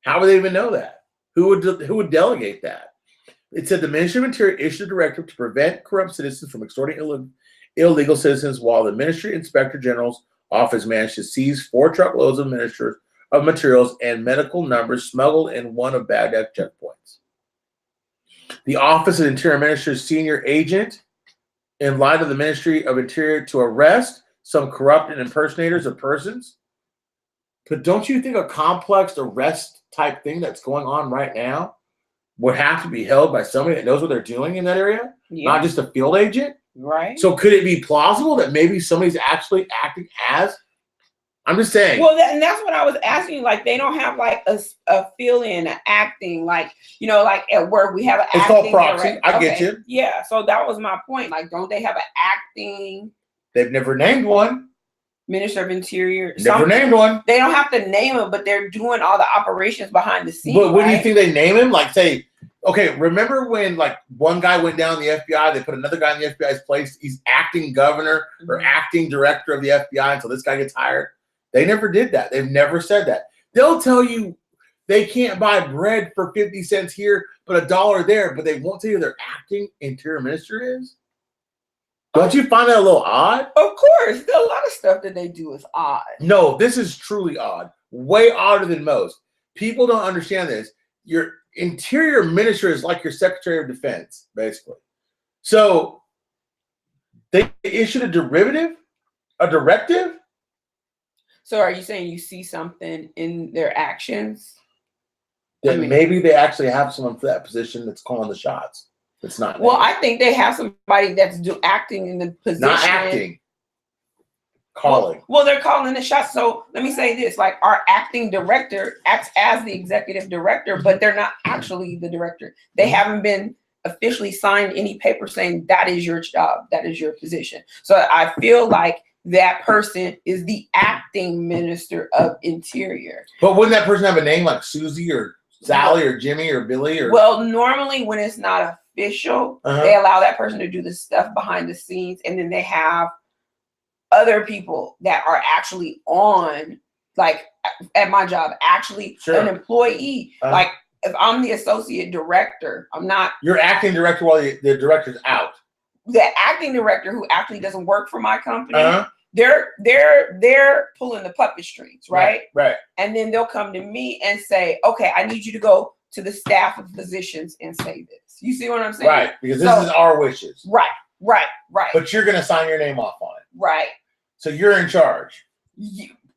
How would they even know that? Who would delegate that? It said the Ministry of Interior issued a directive to prevent corrupt citizens from extorting illegal citizens, while the Ministry Inspector General's office managed to seize 4 truckloads of materials and medical numbers smuggled in one of Baghdad checkpoints. The Office of Interior Minister's senior agent, in light of the Ministry of Interior, to arrest some corrupt and impersonators of persons. But don't you think a complex arrest type thing that's going on right now would have to be held by somebody that knows what they're doing in that area, not just a field agent? Right. So could it be plausible that maybe somebody's actually acting as? I'm just saying. Well, and that's what I was asking. Like, they don't have like a feeling, an acting, like, you know, like at work we have an acting. It's called proxy. I get you. Yeah. So that was my point. Like, don't they have an acting? They've never named one. Minister of Interior. Never named one. They don't have to name him, but they're doing all the operations behind the scenes. But when do you think they name him? Like, say, okay, remember when like one guy went down in the FBI, they put another guy in the FBI's place, he's acting governor or acting director of the FBI until this guy gets hired? They never did that. They've never said that. They'll tell you they can't buy bread for 50 cents here, but $1 there, but they won't tell you their acting Interior Minister is. Don't you find that a little odd? Of course. A lot of stuff that they do is odd. No, this is truly odd. Way odder than most. People don't understand this. Your Interior Minister is like your Secretary of Defense, basically. So they issued a directive? So are you saying you see something in their actions? That maybe they actually have someone for that position that's calling the shots. It's not. Well, I think they have somebody that's acting in the position. Not acting. Calling. Well, they're calling the shots. So let me say this: like, our acting director acts as the executive director, but they're not actually the director. They haven't been officially signed any paper saying that is your job, that is your position. So I feel like that person is the acting Minister of Interior. But wouldn't that person have a name like Susie or Sally or Jimmy or Billy? Or well, normally when it's not official, they allow that person to do the stuff behind the scenes, and then they have other people that are actually on, like at my job, actually an employee. Like if I'm the associate director, I'm not. You're acting director while the director's out. The acting director who actually doesn't work for my company, they're pulling the puppet strings, right? Right. And then they'll come to me and say, okay, I need you to go to the staff of physicians and say this. You see what I'm saying? Right, because this is our wishes. Right. But you're going to sign your name off on it. Right. So you're in charge.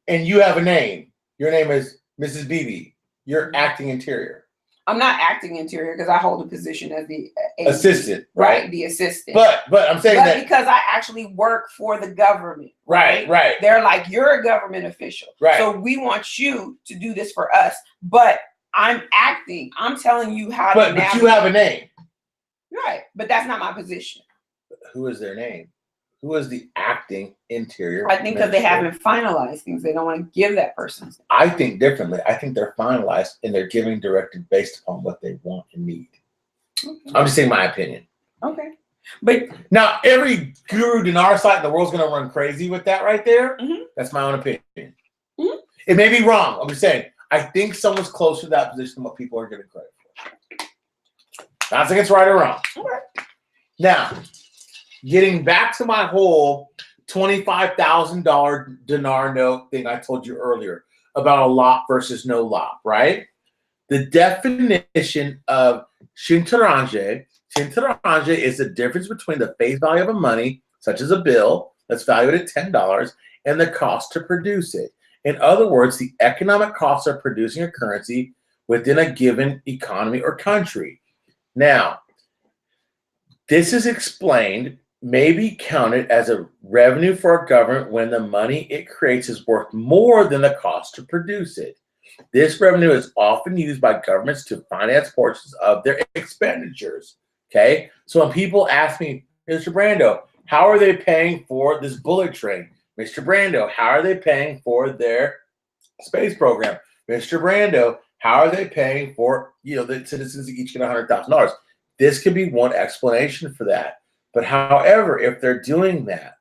And you have a name. Your name is Mrs. Beebe. You're acting Interior. I'm not acting interior because I hold a position as the assistant, right? The assistant. But I'm saying that because I actually work for the government. Right. They're like, you're a government official. Right. So we want you to do this for us. But I'm acting. I'm telling you how to navigate. But you have a name. Right. But that's not my position. Who is their name? Who is the acting interior? I think because they haven't finalized things. They don't want to give that person. I think differently. I think they're finalized and they're giving directive based upon what they want and need. Okay. I'm just saying my opinion. Okay. But now every Guru Dinar site in the world's going to run crazy with that right there. Mm-hmm. That's my own opinion. Mm-hmm. It may be wrong. I'm just saying. I think someone's closer to that position than what people are giving credit for. Not saying it's right or wrong. Okay. Now, getting back to my whole $25,000 dinar note thing I told you earlier about a lot versus no lot, right? The definition of shintaranje is the difference between the face value of a money, such as a bill that's valued at $10, and the cost to produce it. In other words, the economic costs of producing a currency within a given economy or country. Now, this is explained, may be counted as a revenue for a government when the money it creates is worth more than the cost to produce it. This revenue is often used by governments to finance portions of their expenditures. Okay, so when people ask me, Mr. Brando, how are they paying for this bullet train? Mr. Brando, how are they paying for their space program? Mr. Brando, how are they paying for, the citizens each get $100,000? This could be one explanation for that. But however, if they're doing that,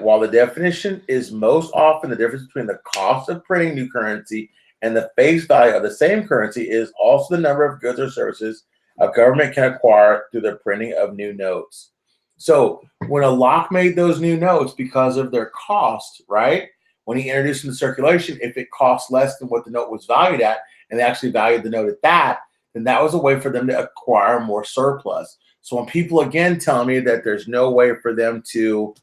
while the definition is most often the difference between the cost of printing new currency and the face value of the same currency is also the number of goods or services a government can acquire through the printing of new notes. So when a Locke made those new notes because of their cost, right? When he introduced them to circulation, if it cost less than what the note was valued at, and they actually valued the note at that, then that was a way for them to acquire more surplus. So when people again tell me that there's no way for them to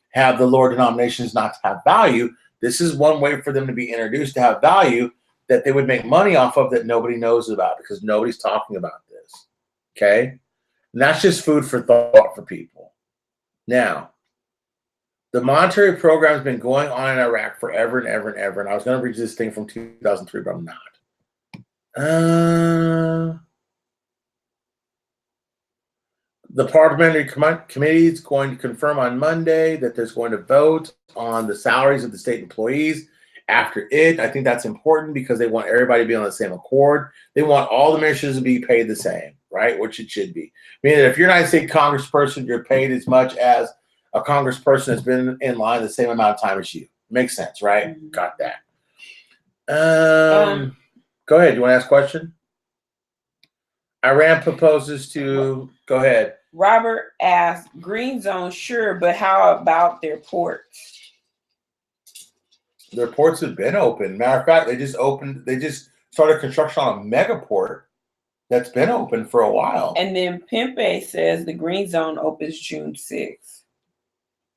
have the lower denominations not to have value, this is one way for them to be introduced to have value that they would make money off of that nobody knows about because nobody's talking about this. Okay? And that's just food for thought for people. Now, the monetary program has been going on in Iraq forever and ever and ever. And I was going to read this thing from 2003, but I'm not. The parliamentary committee is going to confirm on Monday that there's going to vote on the salaries of the state employees. After it, I think that's important because they want everybody to be on the same accord. They want all the ministers to be paid the same, right? Which it should be. Meaning if you're a United States congressperson, you're paid as much as a congressperson that's been in line the same amount of time as you. Makes sense, right? Mm-hmm. Got that. Go ahead. You want to ask a question? Iran proposes to go ahead. Robert asked, green zone, sure, but how about their ports? Their ports have been open. Matter of fact, they just started construction on a mega port that's been open for a while. And then Pimpe says the green zone opens June 6th.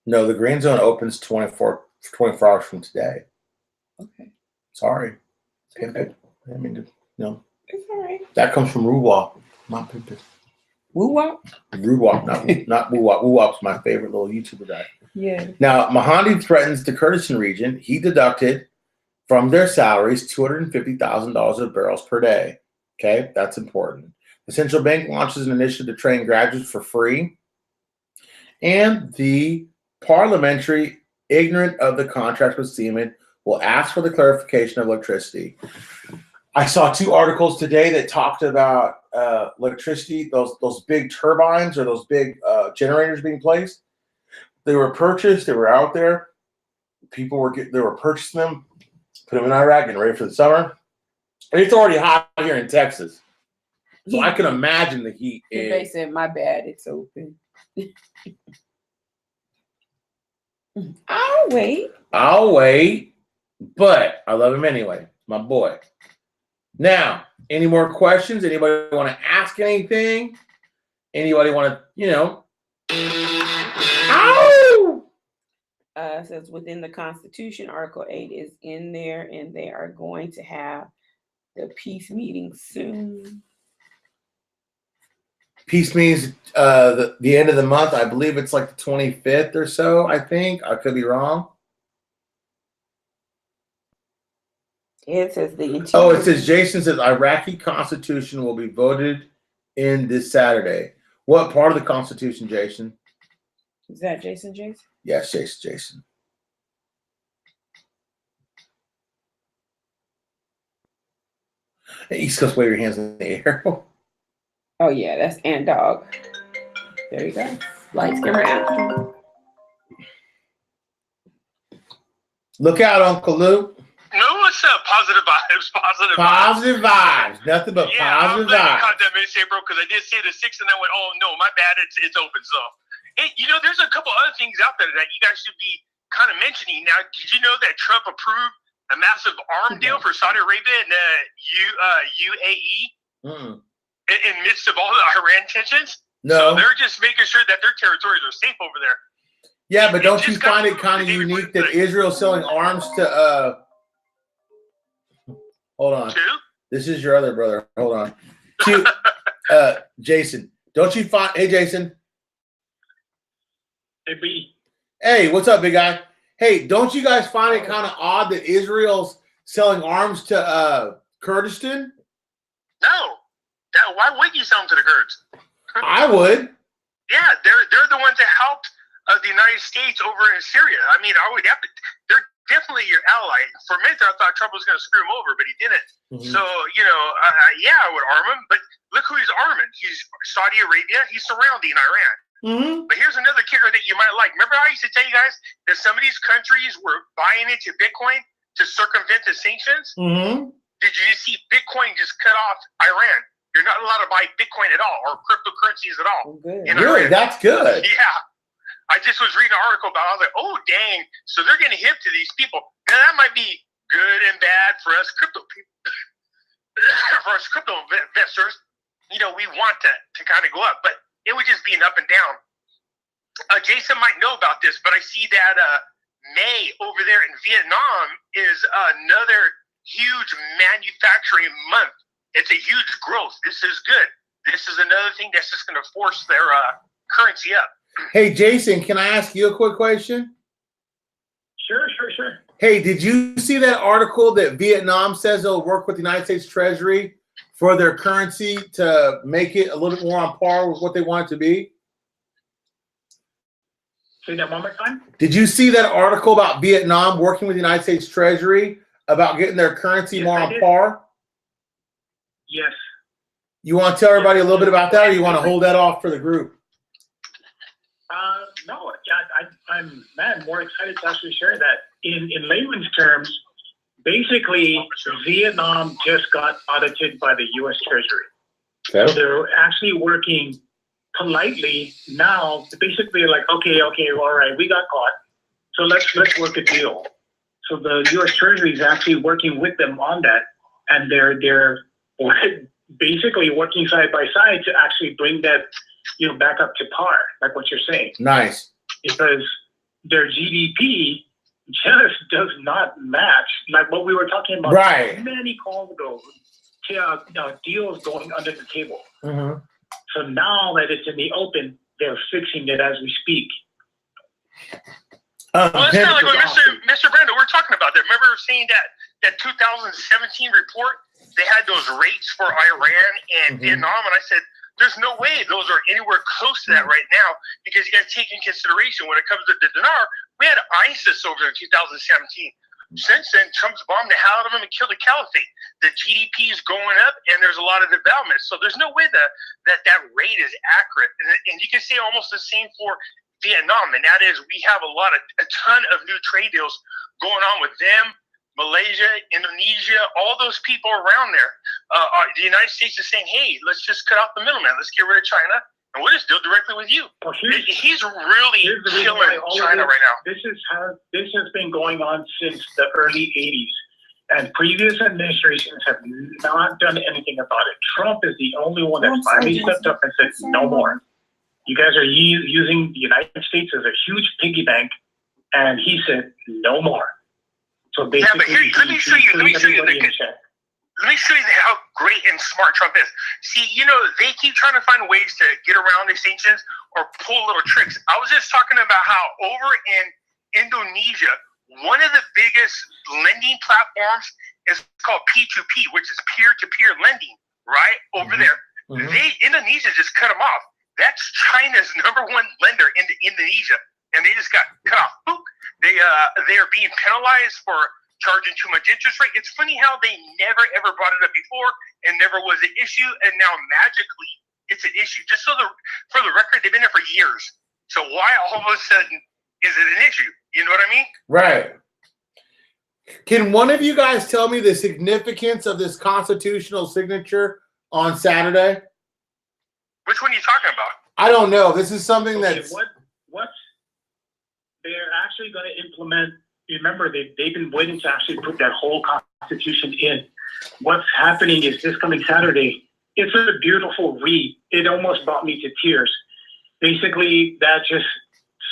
No, the green zone opens 24 hours from today. Okay. Sorry. Pimpe. I mean, no. It's all right. That comes from Ruwa, not Pimpe. Woo-wop? Ruwa, not Woo-wop. Woo-wop's my favorite little YouTuber guy. Yeah. Now, Mahdi threatens the Kurdistan region. He deducted from their salaries $250,000 of barrels per day. Okay, that's important. The central bank launches an initiative to train graduates for free. And the parliamentary, ignorant of the contract with Siemens, will ask for the clarification of electricity. I saw two articles today that talked about electricity, those big turbines or those big generators being placed. They were purchased. They were out there. People were purchasing them, put them in Iraq, getting ready for the summer. And it's already hot here in Texas, so I can imagine the heat. They said, "My bad, it's open." I'll wait, but I love him anyway, my boy. Now, any more questions? Anybody want to ask anything? Anybody want to, says within the Constitution, Article 8 is in there, and they are going to have The peace meeting soon. Peace means the end of the month. I believe it's like the 25th or so, I think. I could be wrong. It says the interior. Oh, it says Jason says Iraqi Constitution will be voted in this Saturday. What part of the Constitution, Jason? Is that Jason? Yes, Jason. East Coast, wave your hands in the air. Oh yeah, that's Ant Dog. There you go. Lights, camera, action. Look out, Uncle Luke. No, what's up? Positive vibes. Positive vibes. Nothing but positive vibes. Yeah, I'm glad you vibes. caught that mistake, bro, because I did say the 6 and I went, oh, no, my bad. It's open. So, hey, there's a couple other things out there that you guys should be kind of mentioning. Now, did you know that Trump approved a massive arm deal for Saudi Arabia and UAE in midst of all the Iran tensions? No. So they're just making sure that their territories are safe over there. Yeah, but don't you find it kind of unique that Israel's selling arms to hold on. This is your other brother. Hold on. To Jason. Don't you find hey Jason. Hey B. Hey, what's up, big guy? Hey, don't you guys find it kind of odd that Israel's selling arms to Kurdistan? No. Why would you sell them to the Kurds? I would. Yeah, they're the ones that helped the United States over in Syria. I mean, they're definitely your ally. For a minute, I thought Trump was going to screw him over, but he didn't. So, yeah, I would arm him. But look who he's arming. He's Saudi Arabia. He's surrounding Iran. But here's another kicker that you might like. Remember how I used to tell you guys that some of these countries were buying into Bitcoin to circumvent the sanctions? Did you see Bitcoin just cut off Iran? You're not allowed to buy Bitcoin at all or cryptocurrencies at all. Really? That's good. Yeah. I just was reading an article about it. I was like, oh, dang. So they're getting hip to these people. Now, that might be good and bad for us crypto people. For us crypto investors, we want to kind of go up. But it would just be an up and down. Jason might know about this, but I see that May over there in Vietnam is another huge manufacturing month. It's a huge growth. This is good. This is another thing that's just going to force their currency up. Hey, Jason, can I ask you a quick question? Sure. Hey, did you see that article that Vietnam says they'll work with the United States Treasury for their currency to make it a little bit more on par with what they want it to be? Say that one more time. Did you see that article about Vietnam working with the United States Treasury about getting their currency more on par? Yes. You want to tell everybody a little bit about that, or you want to hold that off for the group? No, I'm more excited to actually share that. In layman's terms, basically, Vietnam just got audited by the U.S. Treasury. Okay. So they're actually working politely now. Basically, like, okay, all right, we got caught, so let's work a deal. So the U.S. Treasury is actually working with them on that, and they're basically working side by side to actually bring that back up to par, like what you're saying. Nice. Because their GDP just does not match, like what we were talking about many calls ago, deals going under the table. So now that it's in the open, they're fixing it as we speak. Well, that's kind of like what Mr. Brando, we're talking about that. Remember saying that 2017 report, they had those rates for Iran and Vietnam, and I said, there's no way those are anywhere close to that right now, because you got to take in consideration when it comes to the dinar, we had ISIS over there in 2017. Since then, Trump's bombed the hell out of them and killed the caliphate. The GDP is going up, and there's a lot of development. So there's no way that rate is accurate. And you can say almost the same for Vietnam, and that is we have a ton of new trade deals going on with them, Malaysia, Indonesia, all those people around there. The United States is saying, hey, let's just cut out the middleman. Let's get rid of China, and we'll just deal directly with you. Well, he's really killing China right now. This has been going on since the early 80s, and previous administrations have not done anything about it. Trump is the only one that finally stepped up and said, no more. You guys are using the United States as a huge piggy bank, and he said, no more. So basically, let me show you. let me show you how great and smart Trump is. See, they keep trying to find ways to get around the sanctions or pull little tricks. I was just talking about how over in Indonesia, one of the biggest lending platforms is called P2P, which is peer-to-peer lending, right? Over there. Indonesia just cut them off. That's China's #1 lender into Indonesia, and they just got cut off. Boop. They are being penalized for charging too much interest rate. It's funny how they never ever brought it up before and never was an issue, and now magically it's an issue. Just for the record, they've been there for years. So why all of a sudden is it an issue? You know what I mean? Right. Can one of you guys tell me the significance of this constitutional signature on Saturday? Which one are you talking about? I don't know. This is something that's what they're actually going to implement. Remember, they've been waiting to actually put that whole constitution in. What's happening is this coming Saturday. It's a beautiful read. It almost brought me to tears. Basically, that just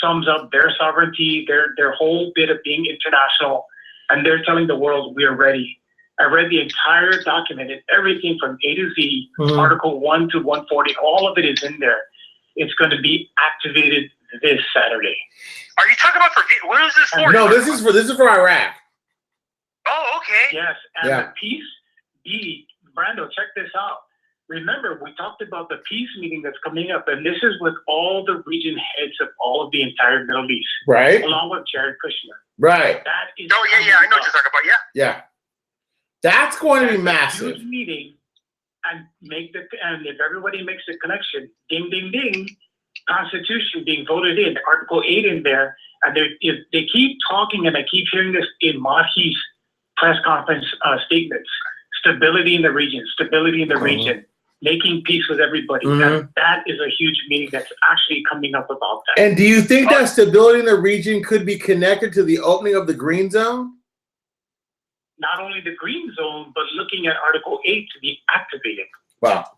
sums up their sovereignty, their whole bit of being international, and they're telling the world we are ready. I read the entire document and everything from A to Z, Article 1 to 140. All of it is in there. It's going to be activated this Saturday. Are you talking about what is this for? No, this is for Iraq. Oh, okay. Yes, and the peace B, Brando, check this out. Remember, we talked about the peace meeting that's coming up, and this is with all the region heads of all of the entire Middle East, right? Along with Jared Kushner, right? That is. Oh yeah, I know what you're talking about. Yeah. That's going to be massive. Huge meeting, and if everybody makes the connection, ding, ding, ding. Constitution being voted in, Article 8 in there, and they keep talking, and I keep hearing this in Mahi's press conference statements. Stability in the region, making peace with everybody. That is a huge meeting that's actually coming up about that. And do you think that stability in the region could be connected to the opening of the green zone? Not only the green zone, but looking at Article 8 to be activated. Wow.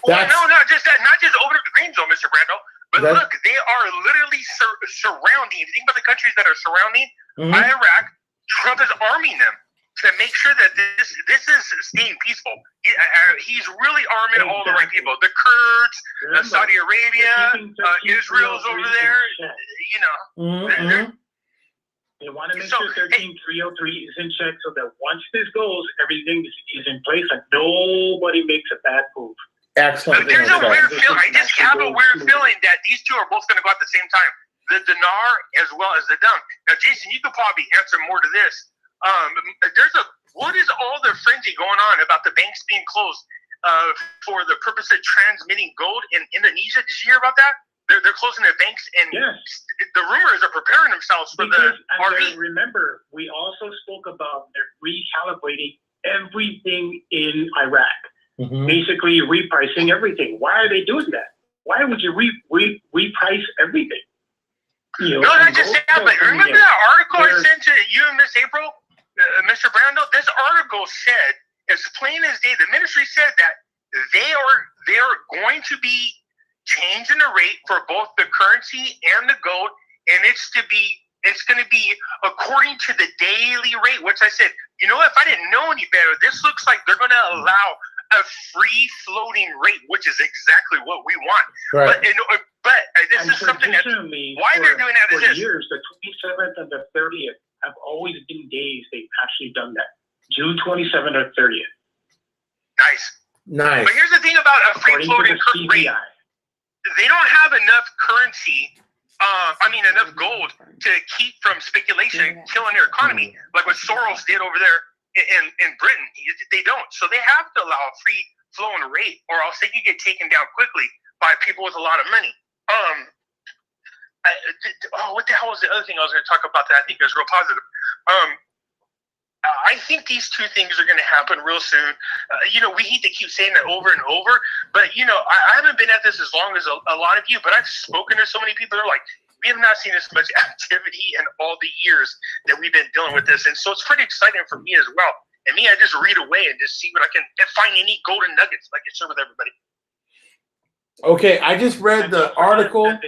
Not just that, not just opening the green zone, Mr. Brando. But look, they are literally surrounding. If you think about the countries that are surrounding Iraq, Trump is arming them to make sure that this is staying peaceful. He's really arming all the right people. The Kurds, Saudi Arabia, Israel's over there. They want to make sure 13303 is in check so that once this goes, everything is in place and nobody makes a bad move. Excellent. There's a weird feeling. I just have a weird feeling that these two are both going to go at the same time. The dinar as well as the dirham. Now, Jason, you could probably answer more to this. What is all the frenzy going on about the banks being closed for the purpose of transmitting gold in Indonesia? Did you hear about that? They're closing their banks, and the rumors are preparing themselves for the RV. Remember, we also spoke about they're recalibrating everything in Iraq. Basically repricing everything. Why are they doing that? Why would you reprice everything? Not just that, but remember that article I sent to you and Miss April, Mr. Brando? This article said, as plain as day, the ministry said that they are going to be changing the rate for both the currency and the gold, and it's going to be according to the daily rate, which I said, if I didn't know any better, this looks like they're going to allow a free floating rate, which is exactly what we want. Right. But this is something that why they're doing that is this. For years, the 27th and the 30th have always been days they've actually done that. June 27th or 30th. Nice. But here's the thing about a free floating rate. They don't have enough currency. Enough gold to keep from speculation killing their economy, like what Soros did over there in Britain. They don't. So they have to allow a free flowing rate, or else they can get taken down quickly by people with a lot of money. What the hell was the other thing I was going to talk about that I think is real positive? I think these two things are going to happen real soon. We hate to keep saying that over and over, but I haven't been at this as long as a lot of you, but I've spoken to so many people. They're like, we have not seen this much activity in all the years that we've been dealing with this. And so it's pretty exciting for me as well. And I just read away and just see what I can find any golden nuggets like I share with everybody. Okay, I just read the article.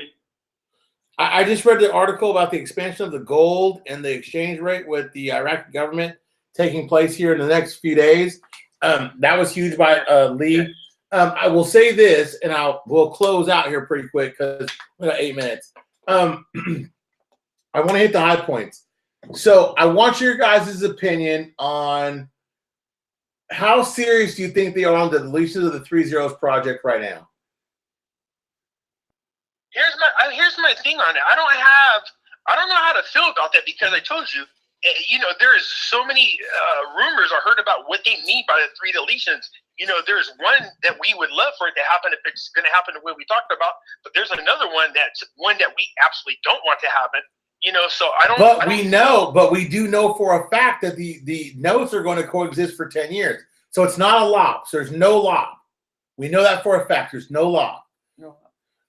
I just read the article about the expansion of the gold and the exchange rate with the Iraqi government taking place here in the next few days. That was huge by Lee. I will say this, and we'll close out here pretty quick because we got 8 minutes. I want to hit the high points. So I want your guys' opinion on how serious do you think they are on the deletion of the 3 zeros project right now? Here's my thing on it. I don't know how to feel about that because I told you, there's so many rumors I heard about what they mean by the 3 deletions. There's one that we would love for it to happen if it's going to happen the way we talked about, but there's another one that we absolutely don't want to happen. So I don't. But we do know for a fact that the notes are going to coexist for 10 years. So it's not a lock. So there's no lock. We know that for a fact. There's no lock.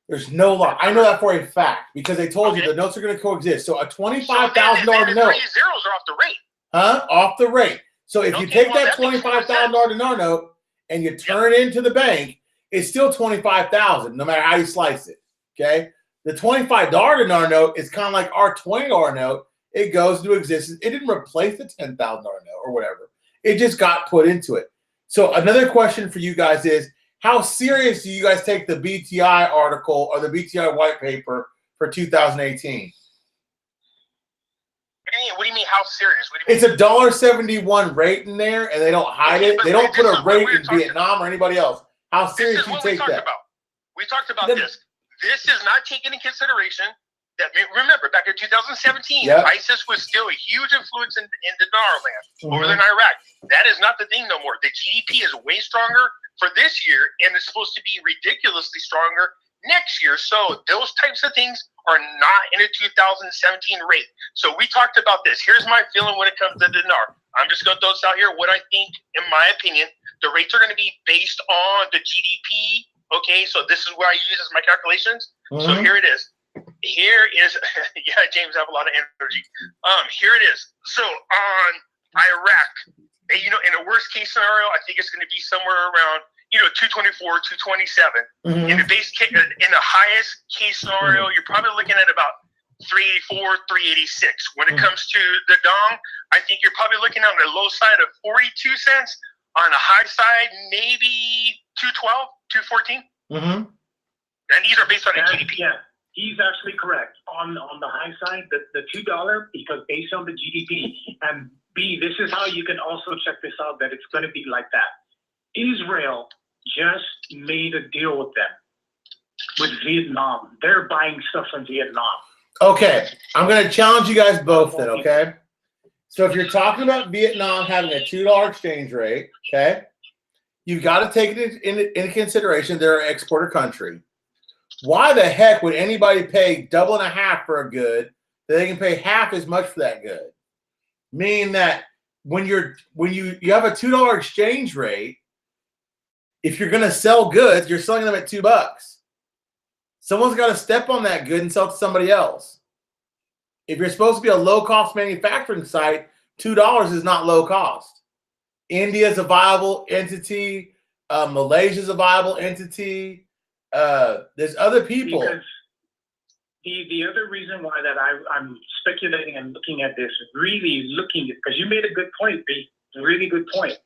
There's no lock. I know that for a fact because they told you the notes are going to coexist. So a $25,000 note. The 3 zeros are off the rate. Huh? Off the rate. So if you take that $25,000 dinar note and you turn it into the bank, it's still $25,000 no matter how you slice it. Okay. The $25 dinar note is kind of like our $20 note. It goes into existence. It didn't replace the $10,000 note or whatever. It just got put into it. So another question for you guys is, how serious do you guys take the BTI article or the BTI white paper for 2018? What do you mean, how serious? What do you mean? It's a $1.71 rate in there, and they don't hide it. They don't put a rate in Vietnam or anybody else. How serious do you take that? We talked about this. This is not taken in consideration. That remember, back in 2017, ISIS was still a huge influence in the dinar land over in Iraq. That is not the thing no more. The GDP is way stronger for this year, and it's supposed to be ridiculously stronger next year. So those types of things are not in a 2017 rate. So we talked about this. Here's my feeling when it comes to the dinar. I'm just going to throw this out here. What I think, in my opinion, the rates are going to be based on the GDP. Okay, so this is where I use as my calculations. So here it is. Here is, James, I have a lot of energy. Here it is. So on Iraq, in a worst case scenario, I think it's going to be somewhere around, 224, 227. In the base case, in the highest case scenario, you're probably looking at about 384, 386. When it comes to the dong, I think you're probably looking on the low side of 42 cents. On the high side, maybe 212, 214. And these are based on the GDP. Yeah. He's actually correct. On the high side, the $2, because based on the GDP, and B, this is how you can also check this out, that it's going to be like that. Israel just made a deal with them, with Vietnam. They're buying stuff from Vietnam. Okay, I'm going to challenge you guys both then, okay? So if you're talking about Vietnam having a $2 exchange rate, okay, you've got to take it into consideration. They're an exporter country. Why the heck would anybody pay double and a half for a good that they can pay half as much for that good? Meaning that when you have a $2 exchange rate, if you're going to sell goods, you're selling them at $2. Someone's got to step on that good and sell it to somebody else. If you're supposed to be a low-cost manufacturing site, $2 is not low cost. India is a viable entity. Malaysia is a viable entity. There's other people. Because the other reason why that I'm speculating and looking at this, really looking at, because you made a good point, B, really good point.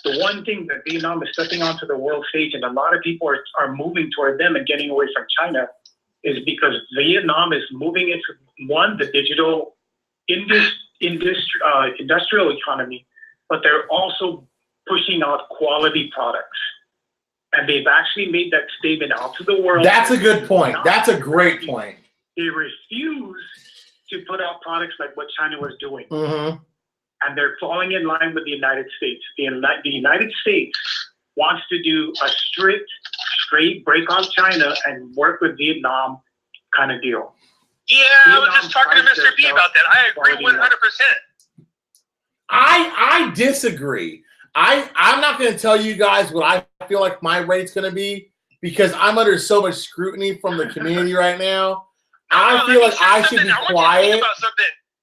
The one thing that Vietnam is stepping onto the world stage, and a lot of people are moving toward them and getting away from China, is because Vietnam is moving into, one, the digital industrial economy, but they're also pushing out quality products. And they've actually made that statement out to the world. That's a good point. That's a great point. They refuse to put out products like what China was doing. And they're falling in line with the United States. The United States wants to do a straight break on China and work with Vietnam kind of deal. Yeah, I was just talking to Mr. B about that. I agree 100%. I disagree. I'm not going to tell you guys what I feel like my rate's going to be because I'm under so much scrutiny from the community right now. I feel like I should be quiet.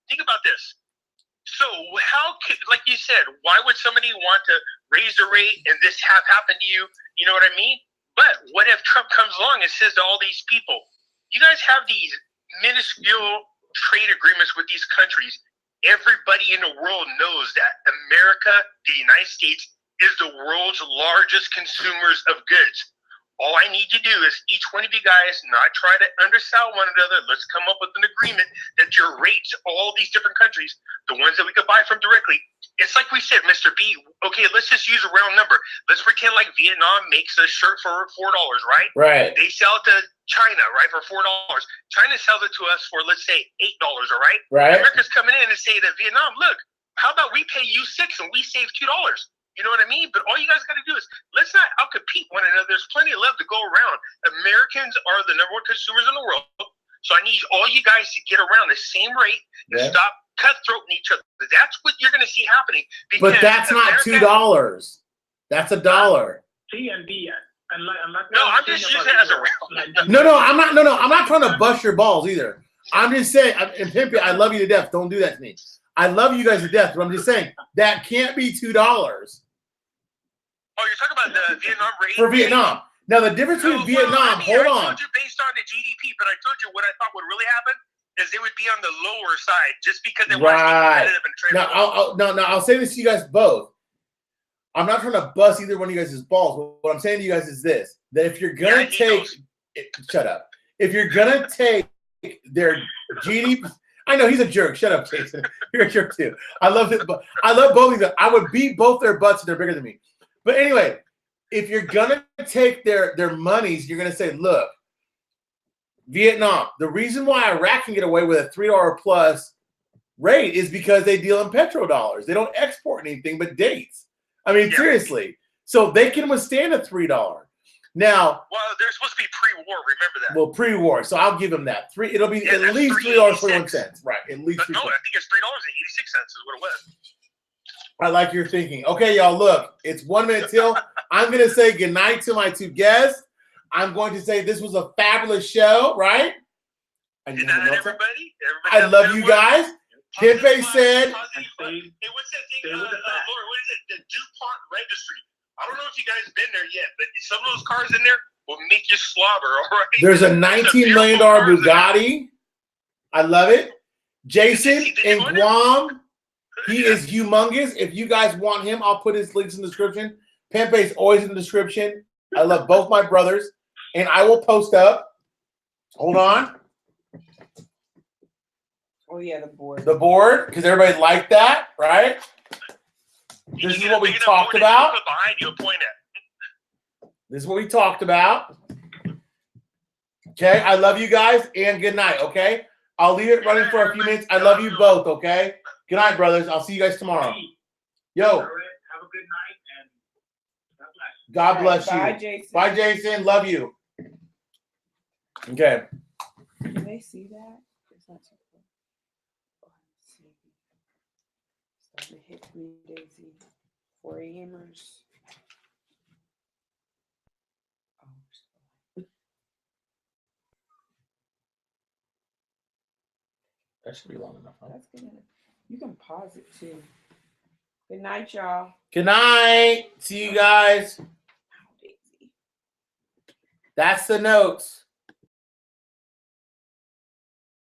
Think about this. So how could, like you said, why would somebody want to raise the rate and this have happened to you? You know what I mean? But what if Trump comes along and says to all these people, you guys have these minuscule trade agreements with these countries. Everybody in the world knows that America, the United States, is the world's largest consumers of goods. All I need to do is each one of you guys not try to undersell one another. Let's come up with an agreement that your rates, all these different countries, the ones that we could buy from directly, it's like we said, Mr. B, okay, let's just use a round number. Let's pretend like Vietnam makes a shirt for $4, right? Right. They sell it to China, right, for $4. China sells it to us for, let's say, $8, all right? Right. America's coming in and say to Vietnam, look, how about we pay you $6 and we save $2? You know what I mean? But all you guys got to do is let's not outcompete one another. There's plenty of love to go around. Americans are the #1 consumers in the world. So I need all you guys to get around the same rate and stop cutthroating each other. That's what you're going to see happening. But that's not $2. That's $1. C and D. I'm not. No, I'm just using it as a round. No, I'm not. No, I'm not trying to bust your balls either. I'm just saying, and Pimpy, I love you to death. Don't do that to me. I love you guys to death, but I'm just saying that can't be $2. Oh, you're talking about the Vietnam rate? For Vietnam. Now, the difference between Vietnam, hold on. I told you based on the GDP, but I told you what I thought would really happen is they would be on the lower side just because they want to be competitive and trade. Now, I'll say this to you guys both. I'm not trying to bust either one of you guys' balls. What I'm saying to you guys is this, that if you're going to take – shut up. If you're going to take their GDP – I know he's a jerk. Shut up, Jason. You're a jerk too. I love it. I love both of them. I would beat both their butts if they're bigger than me. But anyway, if you're gonna take their monies, you're gonna say, look, Vietnam. The reason why Iraq can get away with a $3 plus rate is because they deal in petrodollars. They don't export anything but dates. I mean, seriously. So they can withstand a $3. Now, well, they're supposed to be pre-war. Remember that. Well, pre-war, so I'll give them that. It'll be at least $3.41. Right, at least. But no, I think it's $3.86 is what it was. I like your thinking. Okay, y'all, look, it's 1 minute till. I'm gonna say goodnight to my two guests. I'm going to say this was a fabulous show, right? Good night, everybody. I love you guys. Pepe said. Hey, what's that thing? Lord, what is it? The DuPont Registry. I don't know if you guys have been there yet, but some of those cars in there will make you slobber, all right? There's a $19 million Bugatti. I love it. Jason in Guam, he is humongous. If you guys want him, I'll put his links in the description. Pempe's always in the description. I love both my brothers, and I will post up. Hold on. Oh, yeah, the board. The board, because everybody liked that, right? This is what we talked about. This is what we talked about. Okay, I love you guys, and good night, okay? I'll leave it running for a few minutes. I love you both, okay? Good night, brothers. I'll see you guys tomorrow. Yo. Have a good night, and God bless. God bless you. Bye, Jason. Bye, Jason. Love you. Okay. Can they see that? It's not too cool. Starting to hit me, Daisy. 4 a.m.ers. That should be long enough, huh? That's good. You can pause it too. Good night, y'all. Good night. See you guys. That's the notes.